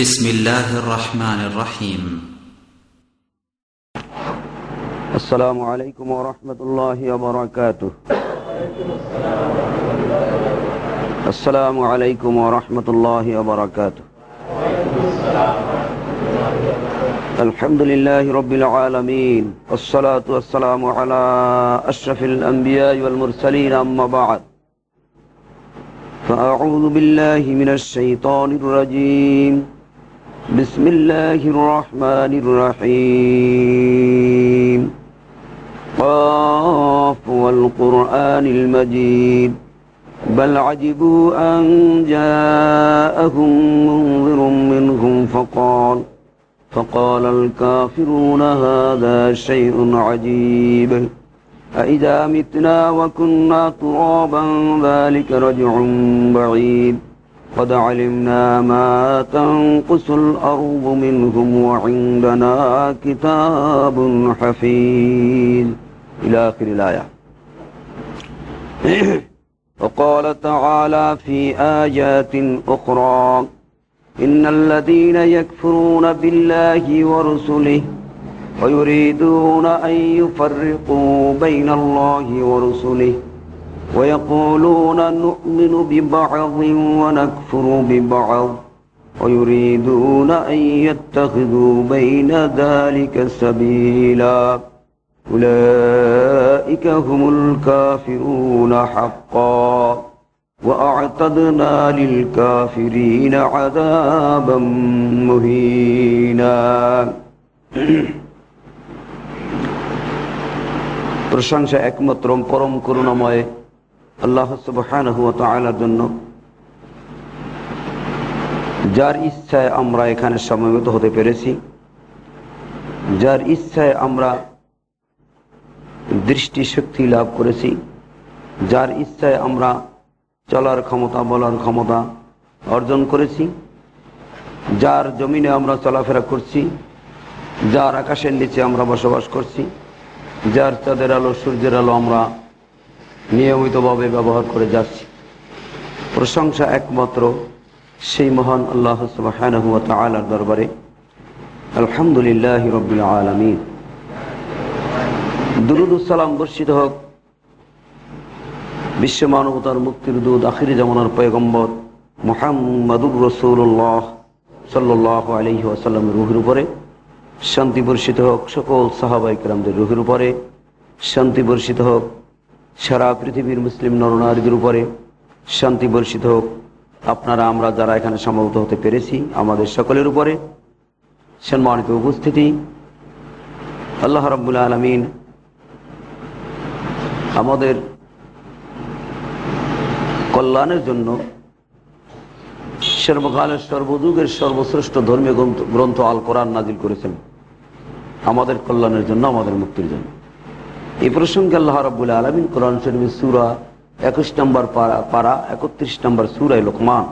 بسم الله الرحمن الرحيم. السلام عليكم ورحمة الله وبركاته. السلام عليكم ورحمة الله وبركاته. الحمد لله رب العالمين، والصلاة والسلام على أشرف الأنبياء والمرسلين، أما بعد، فأعوذ بالله من الشيطان الرجيم. بسم الله الرحمن الرحيم. قاف والقرآن المجيد بل عجبوا أن جاءهم منذر منهم فقال الكافرون هذا شيء عجيب أإذا متنا وكنا ترابا ذلك رجع بعيد قد علمنا ما تنقص الأرض منهم وعندنا كتاب حفيظ إلى آخر الآية. وقال تعالى في آيات أخرى إن الذين يكفرون بالله ورسله ويريدون أن يفرقوا بين الله ورسله ويقولون نؤمن ببعض ونكفر ببعض ويريدون أن يتخذوا بين ذلك سبيلا أولئك هم الكافرون حقا وأعتدنا للكافرين عذابا مهينا. প্রশংসা একমাত্র পরম করুণাময় আল্লাহ সুবহানাহু ওয়া তাআলার জন্য, যার ইচ্ছায় আমরা এখানে সমবেত হতে পেরেছি, যার ইচ্ছায় আমরা দৃষ্টি শক্তি লাভ করেছি, যার ইচ্ছায় আমরা চলার ক্ষমতা, বলার ক্ষমতা অর্জন করেছি, যার জমিনে আমরা চলাফেরা করছি, যার আকাশের নিচে আমরা বসবাস করছি, যার চাঁদের আলো সূর্যের আলো আমরা নিয়মিতভাবে ব্যবহার করে যাচ্ছি। প্রশংসা একমাত্র সেই মহান আল্লাহ সুবহানাহু ওয়া তাআলার দরবারে। আলহামদুলিল্লাহি রাব্বিল আলামিন। দুরূদ ও সালাম বর্ষিত হোক বিশ্ব মানবতার মুক্তির দূত, আখিরি জামানার পয়গম্বর মুহাম্মাদুর রাসূলুল্লাহ সাল্লাল্লাহু আলাইহি ওয়াসাল্লামের রূহের উপরে। শান্তি বর্ষিত হোক সকল সাহাবায়ে কেরামদের রূহের উপরে। শান্তি বর্ষিত হোক সারা পৃথিবীর মুসলিম নরনারীদের উপরে। শান্তি বর্ষিত হোক আপনারা আমরা যারা এখানে সমবেত হতে পেরেছি আমাদের সকলের উপরে। সম্মানিত উপস্থিতি, আল্লাহ রাব্বুল আলামিন আমাদের কল্যাণের জন্য সর্বকালের সর্বযুগের সর্বশ্রেষ্ঠ ধর্মীয় গ্রন্থ আল কোরআন নাজিল করেছেন আমাদের কল্যাণের জন্য, আমাদের মুক্তির জন্য। এই প্রসঙ্গে আল্লাহ রাব্বুল আলামিন কোরআন শরীফের সূরা 21 নম্বর পারা 31 নম্বর সূরা লোকমান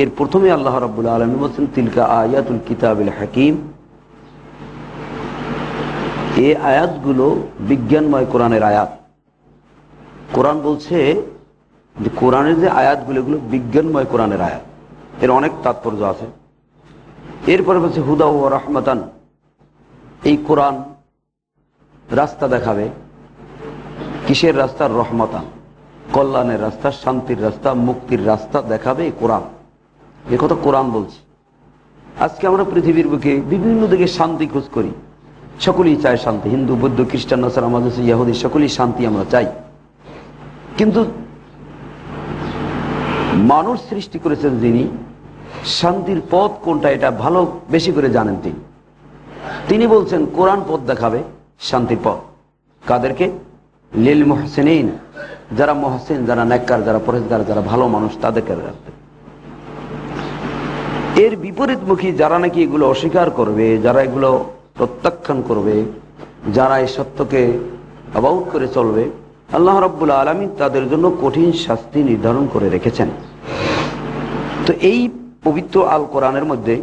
এর প্রথমে আল্লাহ রাব্বুল আলামিন বলেছেন তিলকা আয়াতুল কিতাবিল হাকিম। এই আয়াতগুলো বিজ্ঞানময় কোরআনের আয়াত। কোরআন বলছে যে কোরআনের যে আয়াতগুলো এগুলো বিজ্ঞানময় কোরআনের আয়াত, এর অনেক তাৎপর্য আছে। এরপরে বলছে হুদা ও রাহমাতান, এই কোরআন রাস্তা দেখাবে। কিসের রাস্তা? রহমাতান, কল্যাণের রাস্তা, শান্তির রাস্তা, মুক্তির রাস্তা দেখাবে এই কোরআন। এ কথা কোরআন বলছে। আজকে আমরা পৃথিবীর বুকে বিভিন্ন দিকে শান্তি খোঁজ করি, সকলেই চায় শান্তি। হিন্দু, বৌদ্ধ, খ্রিস্টান, নাসারা, মাজুসি, ইহুদি সকলেই শান্তি আমরা চাই। কিন্তু মানুষ সৃষ্টি করেছেন যিনি, শান্তির পথ কোনটা এটা ভালো বেশি করে জানেন তিনি বলছেন কোরআন পথ দেখাবে শান্তির পথ। কাদেরকে? লিল মুহসিনিন, যারা মুহসিন, যারা নেককার, যারা পরহেজগার, যারা ভালো মানুষ তাদেরকে রাখবে। এর বিপরীতমুখী যারা নাকি এগুলো অস্বীকার করবে, যারা এগুলো প্রত্যাখ্যান করবে, যারা এই সত্যকে অবাউট করে চলবে, আল্লাহ রাব্বুল আলামিন তাদের জন্য কঠিন শাস্তি নির্ধারণ করে রেখেছেন। তো এই পবিত্র আল কোরআনের মধ্যে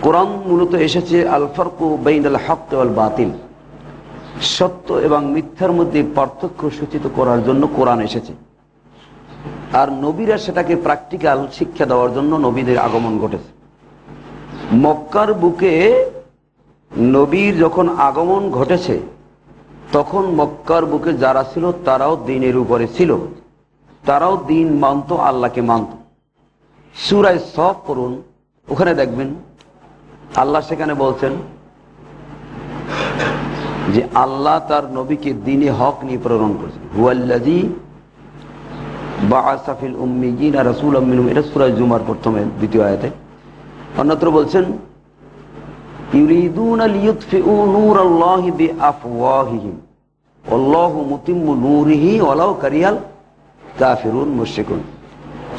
কোরআন মূলত এসেছে আল ফারকু বাইনাল হক ওয়াল বাতিল, সত্য এবং মিথ্যার মধ্যে পার্থক্য সূচিত করার জন্য কোরআন এসেছে। আর নবীরা সেটাকে প্র্যাকটিক্যাল শিক্ষা দেওয়ার জন্য নবীদের আগমন ঘটেছে। মক্কার বুকে নবীর যখন আগমন ঘটেছে তখন মক্কার বুকে যারা ছিল তারাও দ্বীনের উপরে ছিল, তারাও দ্বীন মানত, আল্লাহকে মানত। সূরা সফ পড়ুন, ওখানে দেখবেন আল্লাহ সেখানে বলছেন যে আল্লাহ তার নবীকে দ্বীনে হক নিয়ে প্রেরণ করেছেন। হুয়াল্লাযী বাআসা ফিল উম্মিয়িনা রাসূলাম মিনহুম, এটা সূরা জুমার প্রথমে দ্বিতীয় আয়াতে। অন্যত্র বলছেন ইউরিদুনা লিইউতফিউ নূরাল্লাহি বিআফওয়াহিহিম ওয়াল্লাহু মুতিম্মু নূরিহি ওয়ালাউ কারিহাল কাফিরুন মুশরিকুন।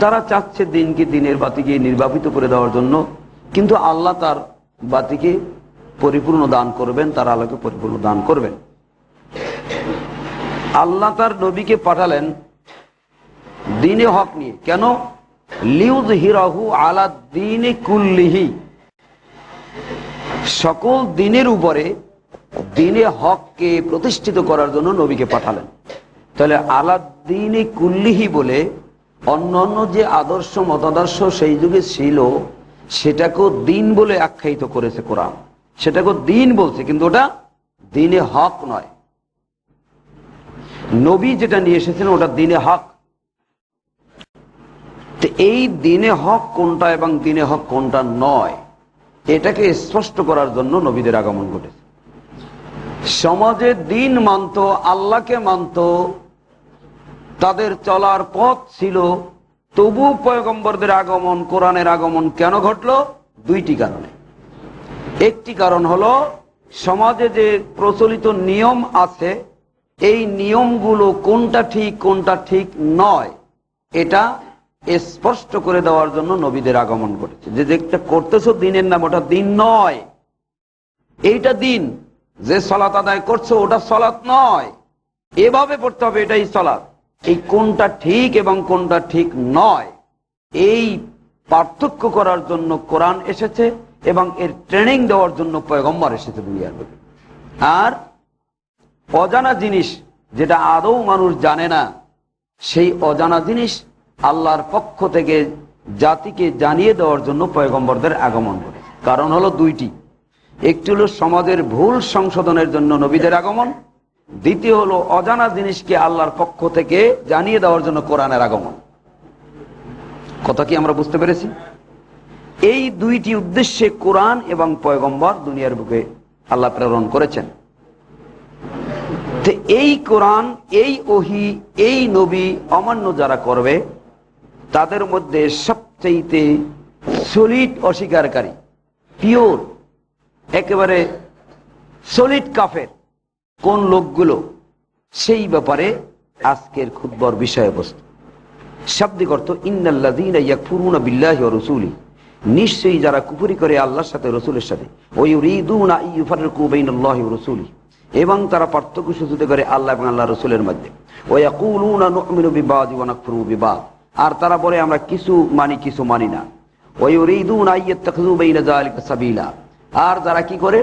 তারা চাচ্ছে দিনকে, দিনের বাতিকে নির্বাপিত করে দেওয়ার জন্য, কিন্তু আল্লাহ তার বাতিকে পরিপূর্ণ দান করবেন, তার আলোকে পরিপূর্ণ দান করবেন। আল্লাহ তার নবীকে পাঠালেন দ্বীনে হক নিয়ে। কেন? লিউযহিরাহু আলা দ্বীনি কুল্লিহি, সকল দ্বীনের উপরে দ্বীনে হককে প্রতিষ্ঠিত করার জন্য নবীকে পাঠালেন। তাহলে আলা দ্বীনি কুল্লিহি বলে অন্যান্য যে আদর্শ মতাদর্শ সেই যুগে ছিল সেটাকেও দ্বীন বলে আখ্যায়িত করেছে কোরআন, সেটাকেও দ্বীন বলছে, কিন্তু ওটা দ্বীনে হক নয়। নবী যেটা নিয়ে এসেছেন ওটা দ্বীনে হক। তো এই দ্বীনে হক কোনটা এবং দ্বীনে হক কোনটা নয়, এটাকে স্পষ্ট করার জন্য নবীদের আগমন ঘটেছে। সমাজে দ্বীন মানত, আল্লাহকে মানত, তাদের চলার পথ ছিল, তবু পয়গম্বরদের আগমন, কোরআনের আগমন কেন ঘটল? দুইটি কারণে। একটি কারণ হলো সমাজে যে প্রচলিত নিয়ম আছে এই নিয়মগুলো কোনটা ঠিক কোনটা ঠিক নয় এটা স্পষ্ট করে দেওয়ার জন্য নবীদের আগমন ঘটেছে। যে যেটা করতেছো দ্বীনের নাম, ওটা দ্বীন নয়, এইটা দ্বীন। যে সালাত আদায় করছো ওটা সালাত নয়, এভাবে পড়তে হবে, এটাই সালাত। এই কোনটা ঠিক এবং কোনটা ঠিক নয় এই পার্থক্য করার জন্য কোরআন এসেছে এবং এর ট্রেনিং দেওয়ার জন্য পয়গম্বর এসেছে দুনিয়ার মধ্যে। আর অজানা জিনিস যেটা আদৌ মানুষ জানে না, সেই অজানা জিনিস আল্লাহর পক্ষ থেকে জাতিকে জানিয়ে দেওয়ার জন্য পয়গম্বরদের আগমন করে। কারণ হলো দুইটি, একটি হলো সমাজের ভুল সংশোধনের জন্য নবীদের আগমন, দ্বিতীয় হলো অজানা জিনিসকে আল্লাহর পক্ষ থেকে জানিয়ে দেওয়ার জন্য কোরআনের আগমন। কথা কি আমরা বুঝতে পেরেছি? এই দুইটি উদ্দেশ্যে কোরআন এবং পয়গম্বর দুনিয়ার বুকে আল্লাহ প্রেরণ করেছেন। তো এই কোরআন, এই ওহী, এই নবী অমান্য যারা করবে তাদের মধ্যে সবচেয়ে সলিড অস্বীকারী, পিওর, একেবারে সলিড কাফের কোন লোকগুলো, সেই ব্যাপারে আজকের খুতবার বিষয়বস্তু। শাব্দিক অর্থ ইন্নাল্লাযীনা ইয়াকফুরুনা বিল্লাহি ওয়া রাসূলিহি, নিশ্চয়ই যারা কুফরি করে আল্লাহর সাথে রাসূলের সাথে, ওয়া ইউরিদুনা আইয়ুফাররিকু বাইনাল্লাহি ওয়া রাসূলিহি, এবং তারা পার্থক্য সূচিত করে আল্লাহ এবং আল্লাহর রাসূলের মধ্যে। ওয়া ইয়াকুলুনা নু'মিনু বিবাদি ওয়া নাকফুরু বিবাদ, আর তারা বলে আমরা কিছু মানি কিছু মানি না। ওয়া ইউরিদুনা আইয়াত্তাখিযু বাইনা যালিকা সাবিলা, আর যারা কি করে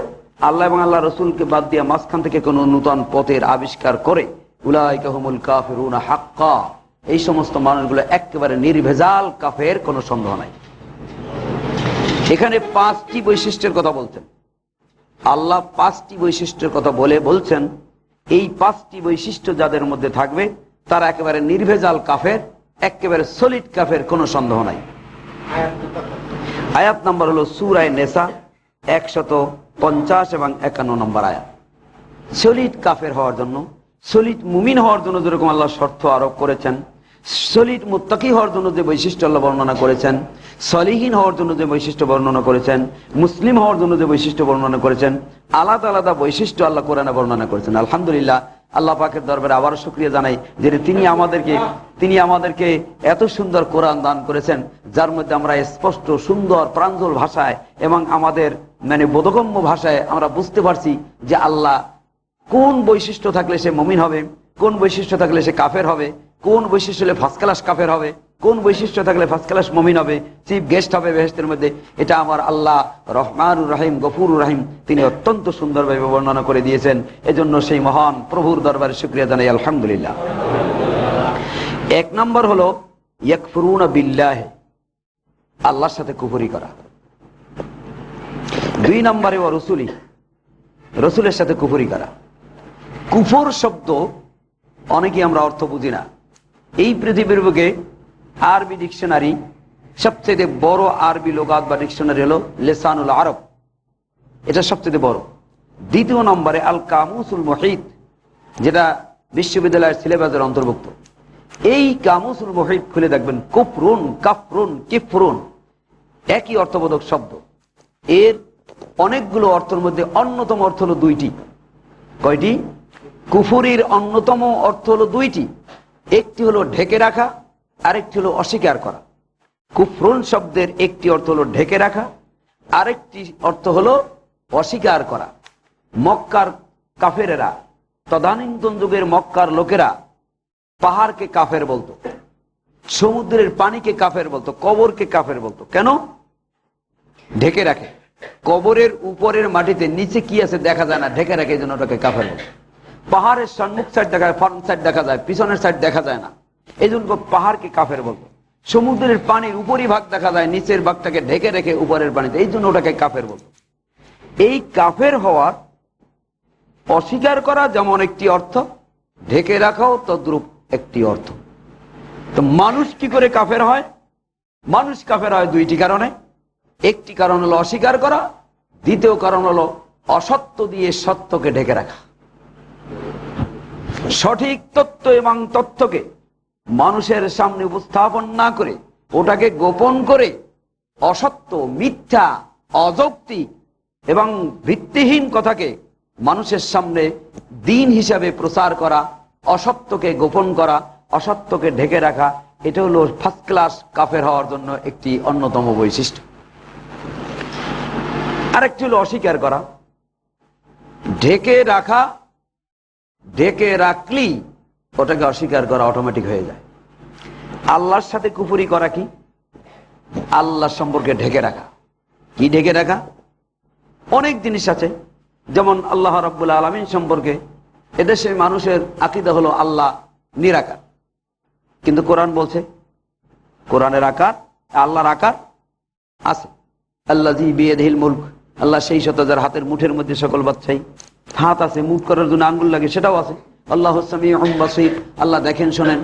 আল্লাহ এবং আল্লাহ রসুলকে বাদ দিয়ে মাঝখান থেকে কোন নূতন পথের আবিষ্কার করে, উলাইকা হুমুল কাফিরুনা হাক্কা, এই সমস্ত মানুষগুলো একেবারে নির্ভেজাল কাফের, কোনো সন্দেহ নাই। এখানে পাঁচটি বৈশিষ্ট্যের কথা বলছেন আল্লাহ, পাঁচটি বৈশিষ্ট্যের কথা বলছেন এই পাঁচটি বৈশিষ্ট্য যাদের মধ্যে থাকবে তারা একেবারে নির্ভেজাল কাফের, একেবারে সলিড কাফের, কোনো সন্দেহ নাই। আয়াত নাম্বার হলো সূরা নেসা 150 এবং 51 নম্বর আয়াত। সলিড কাফের হওয়ার জন্য, সলিড মুমিন হওয়ার জন্য যেরকম আল্লাহ শর্ত আরোপ করেছেন, সলিড মুত্তাকি হওয়ার জন্য যে বৈশিষ্ট্য আল্লাহ বর্ণনা করেছেন, সলিহীন হওয়ার জন্য যে বৈশিষ্ট্য বর্ণনা করেছেন, মুসলিম হওয়ার জন্য যে বৈশিষ্ট্য বর্ণনা করেছেন, আলাদা আলাদা বৈশিষ্ট্য আল্লাহ কোরআনে বর্ণনা করেছেন। আলহামদুলিল্লাহ, আল্লাহ পাকের দরবারে আবারও শুকরিয়া জানাই যে তিনি আমাদেরকে এত সুন্দর কোরআন দান করেছেন, যার মধ্যে আমরা স্পষ্ট সুন্দর প্রাঞ্জল ভাষায় এবং আমাদের বোধগম্য ভাষায় আমরা বুঝতে পারছি যে আল্লাহ কোন বৈশিষ্ট্য থাকলে সে মুমিন হবে, কোন বৈশিষ্ট্য থাকলে সে কাফের হবে, কোন বৈশিষ্ট্য হলে ফার্স্ট ক্লাস কাফের হবে, কোন বৈশিষ্ট্য থাকলে ফার্স্ট ক্লাস মুমিন হবে, চিফ গেস্ট হবে বেহেশতের মধ্যে। এটা আমার আল্লাহ রহমানুর রহিম গফুরুর রহিম তিনি অত্যন্ত সুন্দরভাবে বর্ণনা করে দিয়েছেন। এজন্য সেই মহান প্রভুর দরবারে শুকরিয়া জানাই আলহামদুলিল্লাহ। এক নম্বর হলো ইয়াকফুরুনা বিল্লাহ, আল্লাহর সাথে কুফরি করা। 2 নম্বরে ও রসুলি, রসুলের সাথে কুফরি করা। কুফর শব্দ অনেকেই আমরা অর্থ বুঝি না। এই পৃথিবীর বুকে আরবি ডিকশনারি, সবচেয়ে বড় আরবি লোগাত বা ডিকশনারি হলো লিসানুল আরব, এটা সবচেয়ে বড়। 2 নম্বরে আল কামুসুল মুহিত, যেটা বিশ্ববিদ্যালয়ের সিলেবাসের অন্তর্ভুক্ত। এই কামুসুল মুহিত খুলে দেখবেন কুফরুন, কাফরুন, কিফরুন একই অর্থবোধক শব্দ। এর অনেকগুলো অর্থের মধ্যে অন্যতম অর্থ হলো 2টি। কয়টি? কুফরির অন্যতম অর্থ হলো 2টি। একটি হলো ঢেকে রাখা, আরেকটি হলো অস্বীকার করা। কুফরুন শব্দের একটি অর্থ হলো ঢেকে রাখা, আরেকটি অর্থ হলো অস্বীকার করা। মক্কার কাফেরেরা, তদানীন্তন যুগের মক্কার লোকেরা পাহাড়কে কাফের বলতো, সমুদ্রের পানিকে কাফের বলতো, কবরকে কাফের বলতো। কেন? ঢেকে রাখে। কবরের উপরের মাটিতে নিচে কি আছে দেখা যায় না, ঢেকে রাখে, এই জন্য ওটাকে কাফের বলতো। পাহাড়ের সম্মুখ সাইড দেখা যায়, ফ্রন্ট সাইড দেখা যায়, পিছনের সাইড দেখা যায় না, এই জন্য পাহাড়কে কাফের বলতো। সমুদ্রের পানির উপরি ভাগ দেখা যায়, নিচের ভাগটাকে ঢেকে রেখে উপরের পানিতে, এই জন্য ওটাকে কাফের বলতো। এই কাফের হওয়ার, অস্বীকার করা যেমন একটি অর্থ, ঢেকে রাখাও তদ্রূপ একটি অর্থ। তো মানুষ কি করে কাফের হয়? মানুষ কাফের হয় 2টি কারণে। একটি কারণ হলো অস্বীকার করা, দ্বিতীয় কারণ হলো অসত্য দিয়ে সত্যকে ঢেকে রাখা। সঠিক তথ্য এবং তথ্যকে মানুষের সামনে উপস্থাপন না করে, ওটাকে গোপন করে অসত্য, মিথ্যা, অযৌক্তিক এবং ভিত্তিহীন কথাকে মানুষের সামনে দিন হিসাবে প্রচার করা, অসত্যকে গোপন করা, অসত্যকে ঢেকে রাখা, এটা হলো ফার্স্ট ক্লাস কাফের হওয়ার জন্য একটি অন্যতম বৈশিষ্ট্য। আরেকটি হলো অস্বীকার করা। ঢেকে রাখা, ঢেকে রাখলেই ওটাকে অস্বীকার করা অটোমেটিক হয়ে যায়। আল্লাহর সাথে কুফরি করা কি? আল্লাহ সম্পর্কে ঢেকে রাখা। কি ঢেকে রাখা? অনেক জিনিস আছে, যেমন আল্লাহ রাব্বুল আলামিন সম্পর্কে এদেশে মানুষের আকীদা হলো আল্লাহ নিরাকার, কিন্তু কোরআন বলছে কোরআনের আকার, আল্লাহর আকার আছে। আল্লাযী বিয়াদিহিল মুলক, আল্লাহ সেই সত্তা যার হাতের মুঠের মধ্যে সকল বাদশাহী। হাত আছে, মুখ করার জন্য আঙ্গুল লাগে, সেটাও আছে। আল্লাহুস সামিউন বাসীর, আল্লাহ দেখেন শোনেন,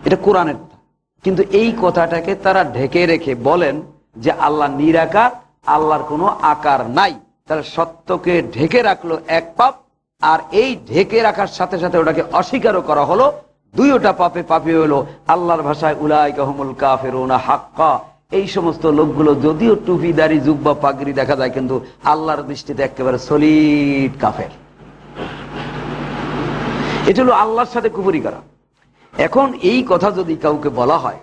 এটা কোরআনের কথা। কিন্তু এই কথাটাকে তারা ঢেকে রেখে বলেন যে আল্লাহ নিরাকার, আল্লাহর কোনো আকার নাই। তারা সত্যকে ঢেকে রাখলো এক পাপ, আর এই ঢেকে রাখার সাথে সাথে ওটাকে অস্বীকারও করা হলো। 2টা পাপে পাপী হলো। আল্লাহর ভাষায় উলাইকা হুমুল কাফিরুনা হাক্কা, এই সমস্ত লোকগুলো যদিও টুপি, দাড়ি, জুব্বা, পাগড়ি দেখা যায়, কিন্তু আল্লাহর দৃষ্টিতে একেবারে সলিড কাফের। এটা হলো আল্লাহর সাথে কুফরি করা। এখন এই কথা যদি কাউকে বলা হয়,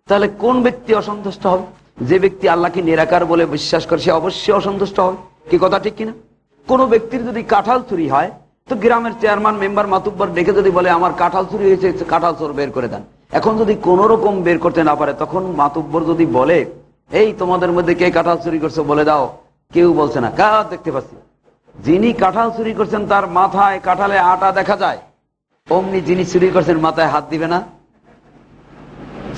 তাহলে কোন ব্যক্তি অসন্তুষ্ট হবে? যে ব্যক্তি আল্লাহকে নিরাকার বলে বিশ্বাস করে, সে অবশ্যই অসন্তুষ্ট হবে। কি কথা ঠিক কিনা? কোন ব্যক্তির যদি কাঁঠাল চুরি হয়, তো গ্রামের চেয়ারম্যান, মেম্বার, মাতুব্বর ডেকে যদি বলে আমার কাঁঠাল চুরি হয়েছে, কাঁঠাল চোর বের করে দেন। এখন যদি কোন রকম বের করতে না পারে, তখন মাতুব্বর যদি বলে এই তোমাদের মধ্যে কে কাঁঠাল চুরি করছে বলে দাও, কেউ বলছে না, কার দেখতে পাচ্ছি। যিনি কাঁঠাল চুরি করছেন তার মাথায় কাঁঠালে আটা দেখা যায়, অমনি যিনি চুরি করছেন মাথায় হাত দিবে না?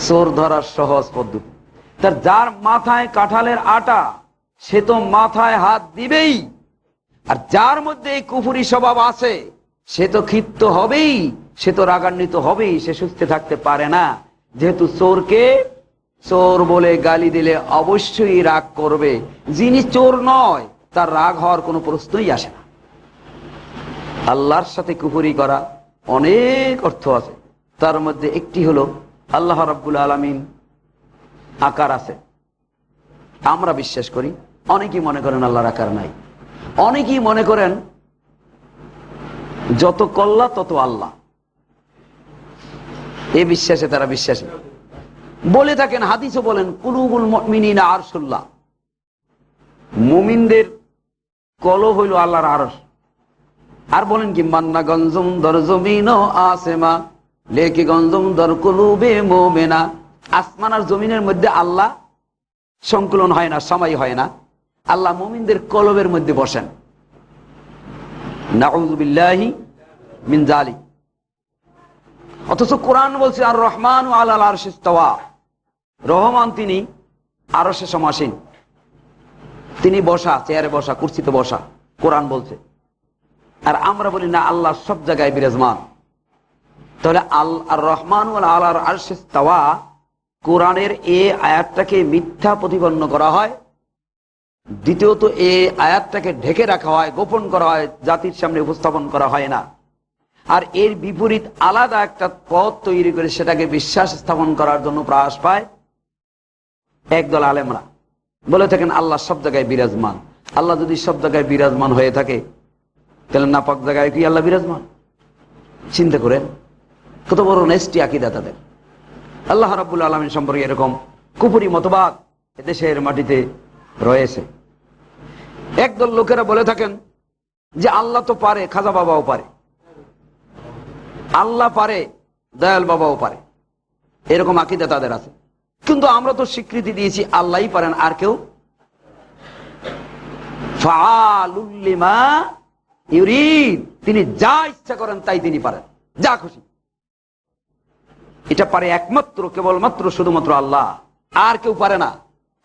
চোর ধরার সহজ পদ্ধতি। তার যার মাথায় কাঁঠালের আটা, সে তো মাথায় হাত দিবেই। আর যার মধ্যে এই কুফরি স্বভাব আছে, সে তো ক্ষিপ্ত হবেই, সে তো রাগান্বিত হবেই, সে সুস্থ থাকতে পারে না। যেহেতু চোরকে চোর বলে গালি দিলে অবশ্যই রাগ করবে। যিনি চোর নয়, তার রাগ হওয়ার কোনো প্রশ্নই আসে না। আল্লাহর সাথে কুফরি করা অনেক অর্থ আছে। তার মধ্যে একটি হলো আল্লাহ রাব্বুল আলামিন আকার আছে, আমরা বিশ্বাস করি। অনেকেই মনে করেন আল্লাহর আকার নাই। অনেকেই মনে করেন যত কল্লা তত আল্লাহ, এই বিশ্বাসে তারা বিশ্বাসী। বলে থাকেন, হাদিসও বলেন, কুলুবুল মুমিনিনা আরশুল্লাহ, মুমিনদের কলব হইল আল্লাহর আরশ। আর বলেন কি, মান্না গঞ্জুম দর জমিন আসেমা লেকে গঞ্জুম দর কুলুবে মুমিনা, আসমান আর জমিনের মধ্যে আল্লাহ সংকলন হয় না, সময় হয় না। আল্লাহ মুমিনদের কলবের মধ্যে বসেন। নাউযু বিল্লাহি মিন যালিক। অথচ কোরআন বলছে আর রহমান আলাল আরশিস ইস্তাওয়া, রহমান তিনি আরশে সমাসীন। তিনি বসা, চেয়ারে বসা, কুরসিতে বসা, কোরআন বলছে। আর আমরা বলি না আল্লাহ সব জায়গায় বিরাজমান। তাহলে আর রহমান আলার আরশ ইস্তাওয়া, কোরআনের এই আয়াতটাকে মিথ্যা প্রতিপন্ন করা হয়। দ্বিতীয়ত এই আয়াতটাকে ঢেকে রাখা হয়, গোপন করা হয়, জাতির সামনে উপস্থাপন করা হয় না। আর এর বিপরীত আলাদা একটা পথ তৈরি করে সেটাকে বিশ্বাস স্থাপন করার জন্য প্রয়াস পায় একদল আলেমরা। বলে থাকেন আল্লাহ সব জায়গায় বিরাজমান। আল্লাহ যদি সব জায়গায় বিরাজমান হয়ে থাকে, তাহলে নাপাক জায়গায় কি আল্লাহ বিরাজমান? চিন্তা করেন কত বড় নেস্টি আকীদা তাদের। আল্লাহ রাব্বুল আলামিন সম্পর্কে এরকম কুফরি মতবাদ দেশের মাটিতে রয়েছে। একদল লোকেরা বলে থাকেন যে আল্লাহ তো পারে, খাজা বাবাও পারে, আল্লাহ পারে, দয়াল বাবাও পারে, এরকম আকীদা তাদের আছে। কিন্তু আমরা তো স্বীকৃতি দিয়েছি আল্লাহই পারেন, আর কেউ। ফাআলুল লিমা ইউরিদ, তিনি যা ইচ্ছা করেন তাই তিনি পারেন, যা খুশি। এটা পারে একমাত্র কেবলমাত্র শুধুমাত্র আল্লাহ, আর কেউ পারে না।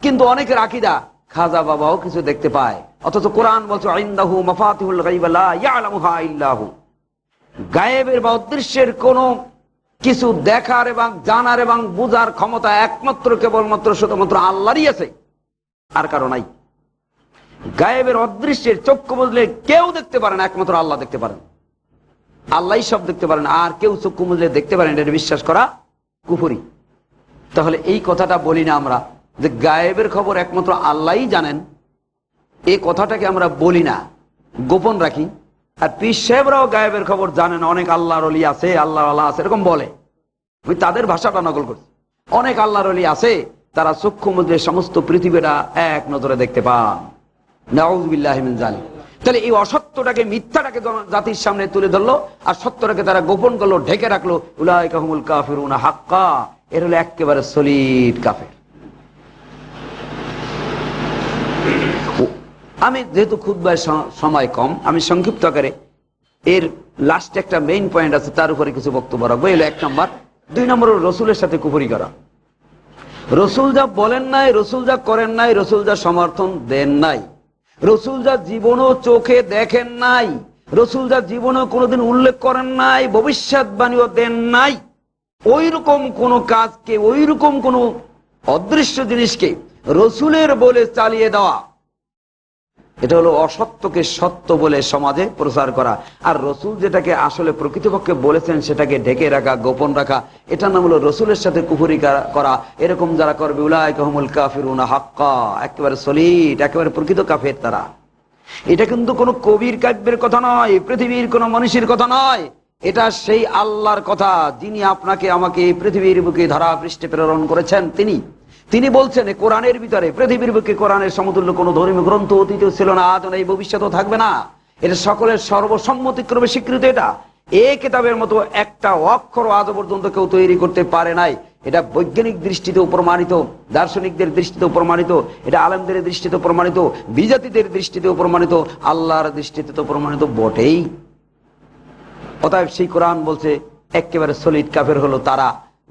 কিন্তু অনেকের আকীদা খাজা বাবাও কিছু দেখতে পায়, অথচ কোরআন বলছে ইনদাহু মাফাতিহুল গায়ব লা ইয়ালামুহা ইল্লা হু। গায়েবের বা অদৃশ্যের কোন কিছু দেখার এবং জানার এবং বুঝার ক্ষমতা একমাত্র কেবলমাত্র শুধুমাত্র আল্লাহরই আছে, আর কারো নাই। গায়েবের অদৃশ্যের চক্ষু বুঝলে কেউ দেখতে পারে না, একমাত্র আল্লাহ দেখতে পারেন। আল্লাহই সব দেখতে পারেন, আর কেউ চক্ষু বুঝলে দেখতে পারেন, এটা বিশ্বাস করা কুফরি। তাহলে এই কথাটা বলি না আমরা যে গায়েবের খবর একমাত্র আল্লাহই জানেন, এই কথাটাকে আমরা বলি না, গোপন রাখি। আর পীর সাহেবরাও গায়েবের খবর জানেন, অনেক আল্লাহর ওলি আছে, আল্লাহ আছে, এরকম বলে। আমি তাদের ভাষাটা নকল করছি। অনেক আল্লাহর ওলি আছে, তারা চক্ষু মুদ্রে সমস্ত পৃথিবীটা এক নজরে দেখতে পান। নাউযুবিল্লাহি মিন যালিক। তাহলে এই অসত্যটাকে, মিথ্যাটাকে জাতির সামনে তুলে ধরলো, আর সত্যটাকে তারা গোপন করলো, ঢেকে রাখলো। উলাইকা হুমুল কাফিরুনা হাক্কা, এর হলো একেবারে সলিড কাফের। আমি যেহেতু খুতবায় সময় কম, আমি সংক্ষিপ্ত আকারে এর লাস্ট একটা মেইন পয়েন্ট আছে, তার উপরে কিছু বক্তব্য রাখবো। এলো 1 নম্বর। 2 নম্বর রসুলের সাথে কুফরি করা। রসুল যা বলেন নাই, রসুল যা করেন নাই, রসুল যা সমর্থন দেন নাই, রসুল যা জীবনও চোখে দেখেন নাই, রসুল যা জীবনেও কোনোদিন উল্লেখ করেন নাই, ভবিষ্যৎবাণীও দেন নাই, ওই রকম কোন কাজকে, ওই রকম কোন অদৃশ্য জিনিসকে রসুলের বলে চালিয়ে দেওয়া, এটা হলো অসত্যকে সত্য বলে সমাজে প্রচার করা। আর রসুল যেটাকে আসলে প্রকৃতপক্ষে বলেছেন সেটাকে ঢেকে রাখা, গোপন রাখা, এটার নাম হলো রসুলের সাথে কুফরি করা। এরকম যারা করবে উলাইকা হুমুল কাফিরুনা হাক্কা, একেবারে সলিড, একেবারে প্রকৃত কাফের তারা। এটা কিন্তু কোনো কবির কাব্যের কথা নয়, পৃথিবীর কোনো মনীষীর কথা নয়, এটা সেই আল্লাহর কথা যিনি আপনাকে আমাকে এই পৃথিবীর বুকে ধারা পৃষ্ঠে প্রেরণ করেছেন। তিনি বলছেন কোরআনের ভিতরে, পৃথিবীর বুকে কোরআনের সমতুল্য কোন ধর্মীয় গ্রন্থ অতীতেও ছিল না, আজ নেই, ভবিষ্যতেও থাকবে না। এটা সকলের সর্বসম্মতিক্রমে স্বীকৃত। এটা এই কিতাবের মতো একটা অক্ষর আজ পর্যন্ত কেউ তৈরি করতে পারে নাই। এটা বৈজ্ঞানিক দৃষ্টিতেও প্রমাণিত, দার্শনিকদের দৃষ্টিতেও প্রমাণিত, এটা আলেমদের দৃষ্টিতেও প্রমাণিত, বিজাতিদের দৃষ্টিতেও প্রমাণিত, আল্লাহর দৃষ্টিতে তো প্রমাণিত বটেই। অতএব সেই কোরআন বলছে একেবারে সলিড কাফের হলো তারা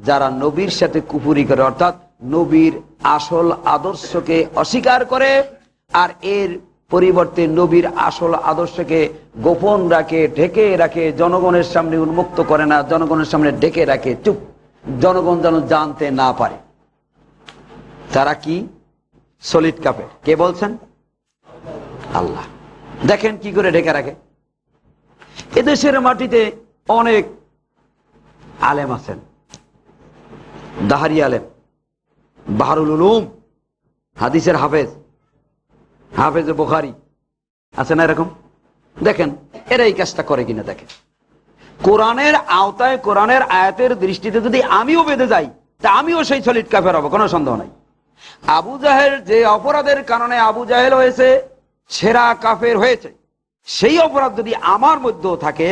যারা নবীর সাথে কুফরি করে, অর্থাৎ নবীর আসল আদর্শকে অস্বীকার করে, আর এর পরিবর্তে নবীর আসল আদর্শকে গোপন রাখে, ঢেকে রাখে, জনগণের সামনে উন্মুক্ত করে না, জনগণের সামনে ঢেকে রাখে, চুপ, জনগণ যেন জানতে না পারে। তারা কি সলিড কাফের। কে বলছেন? আল্লাহ। দেখেন কি করে ঢেকে রাখে। এদেশের মাটিতে অনেক আলেম আছেন, দাহারি আলেম, বাহরুল উলুম, হাদিসের হাফেজ বুখারী আছে না এরকম? দেখেন এরা এই কাজটা করে কিনা। দেখেন কোরআনের আওতায়, কোরআনের আয়াতের দৃষ্টিতে যদি আমিও বেঁধে যাই, তা আমিও সেই সলিড কাফের হবো, কোনো সন্দেহ নাই। আবু জাহেল যে অপরাধের কারণে আবু জাহেল হয়েছে, সেরা কাফের হয়েছে, সেই অপরাধ যদি আমার মধ্যেও থাকে,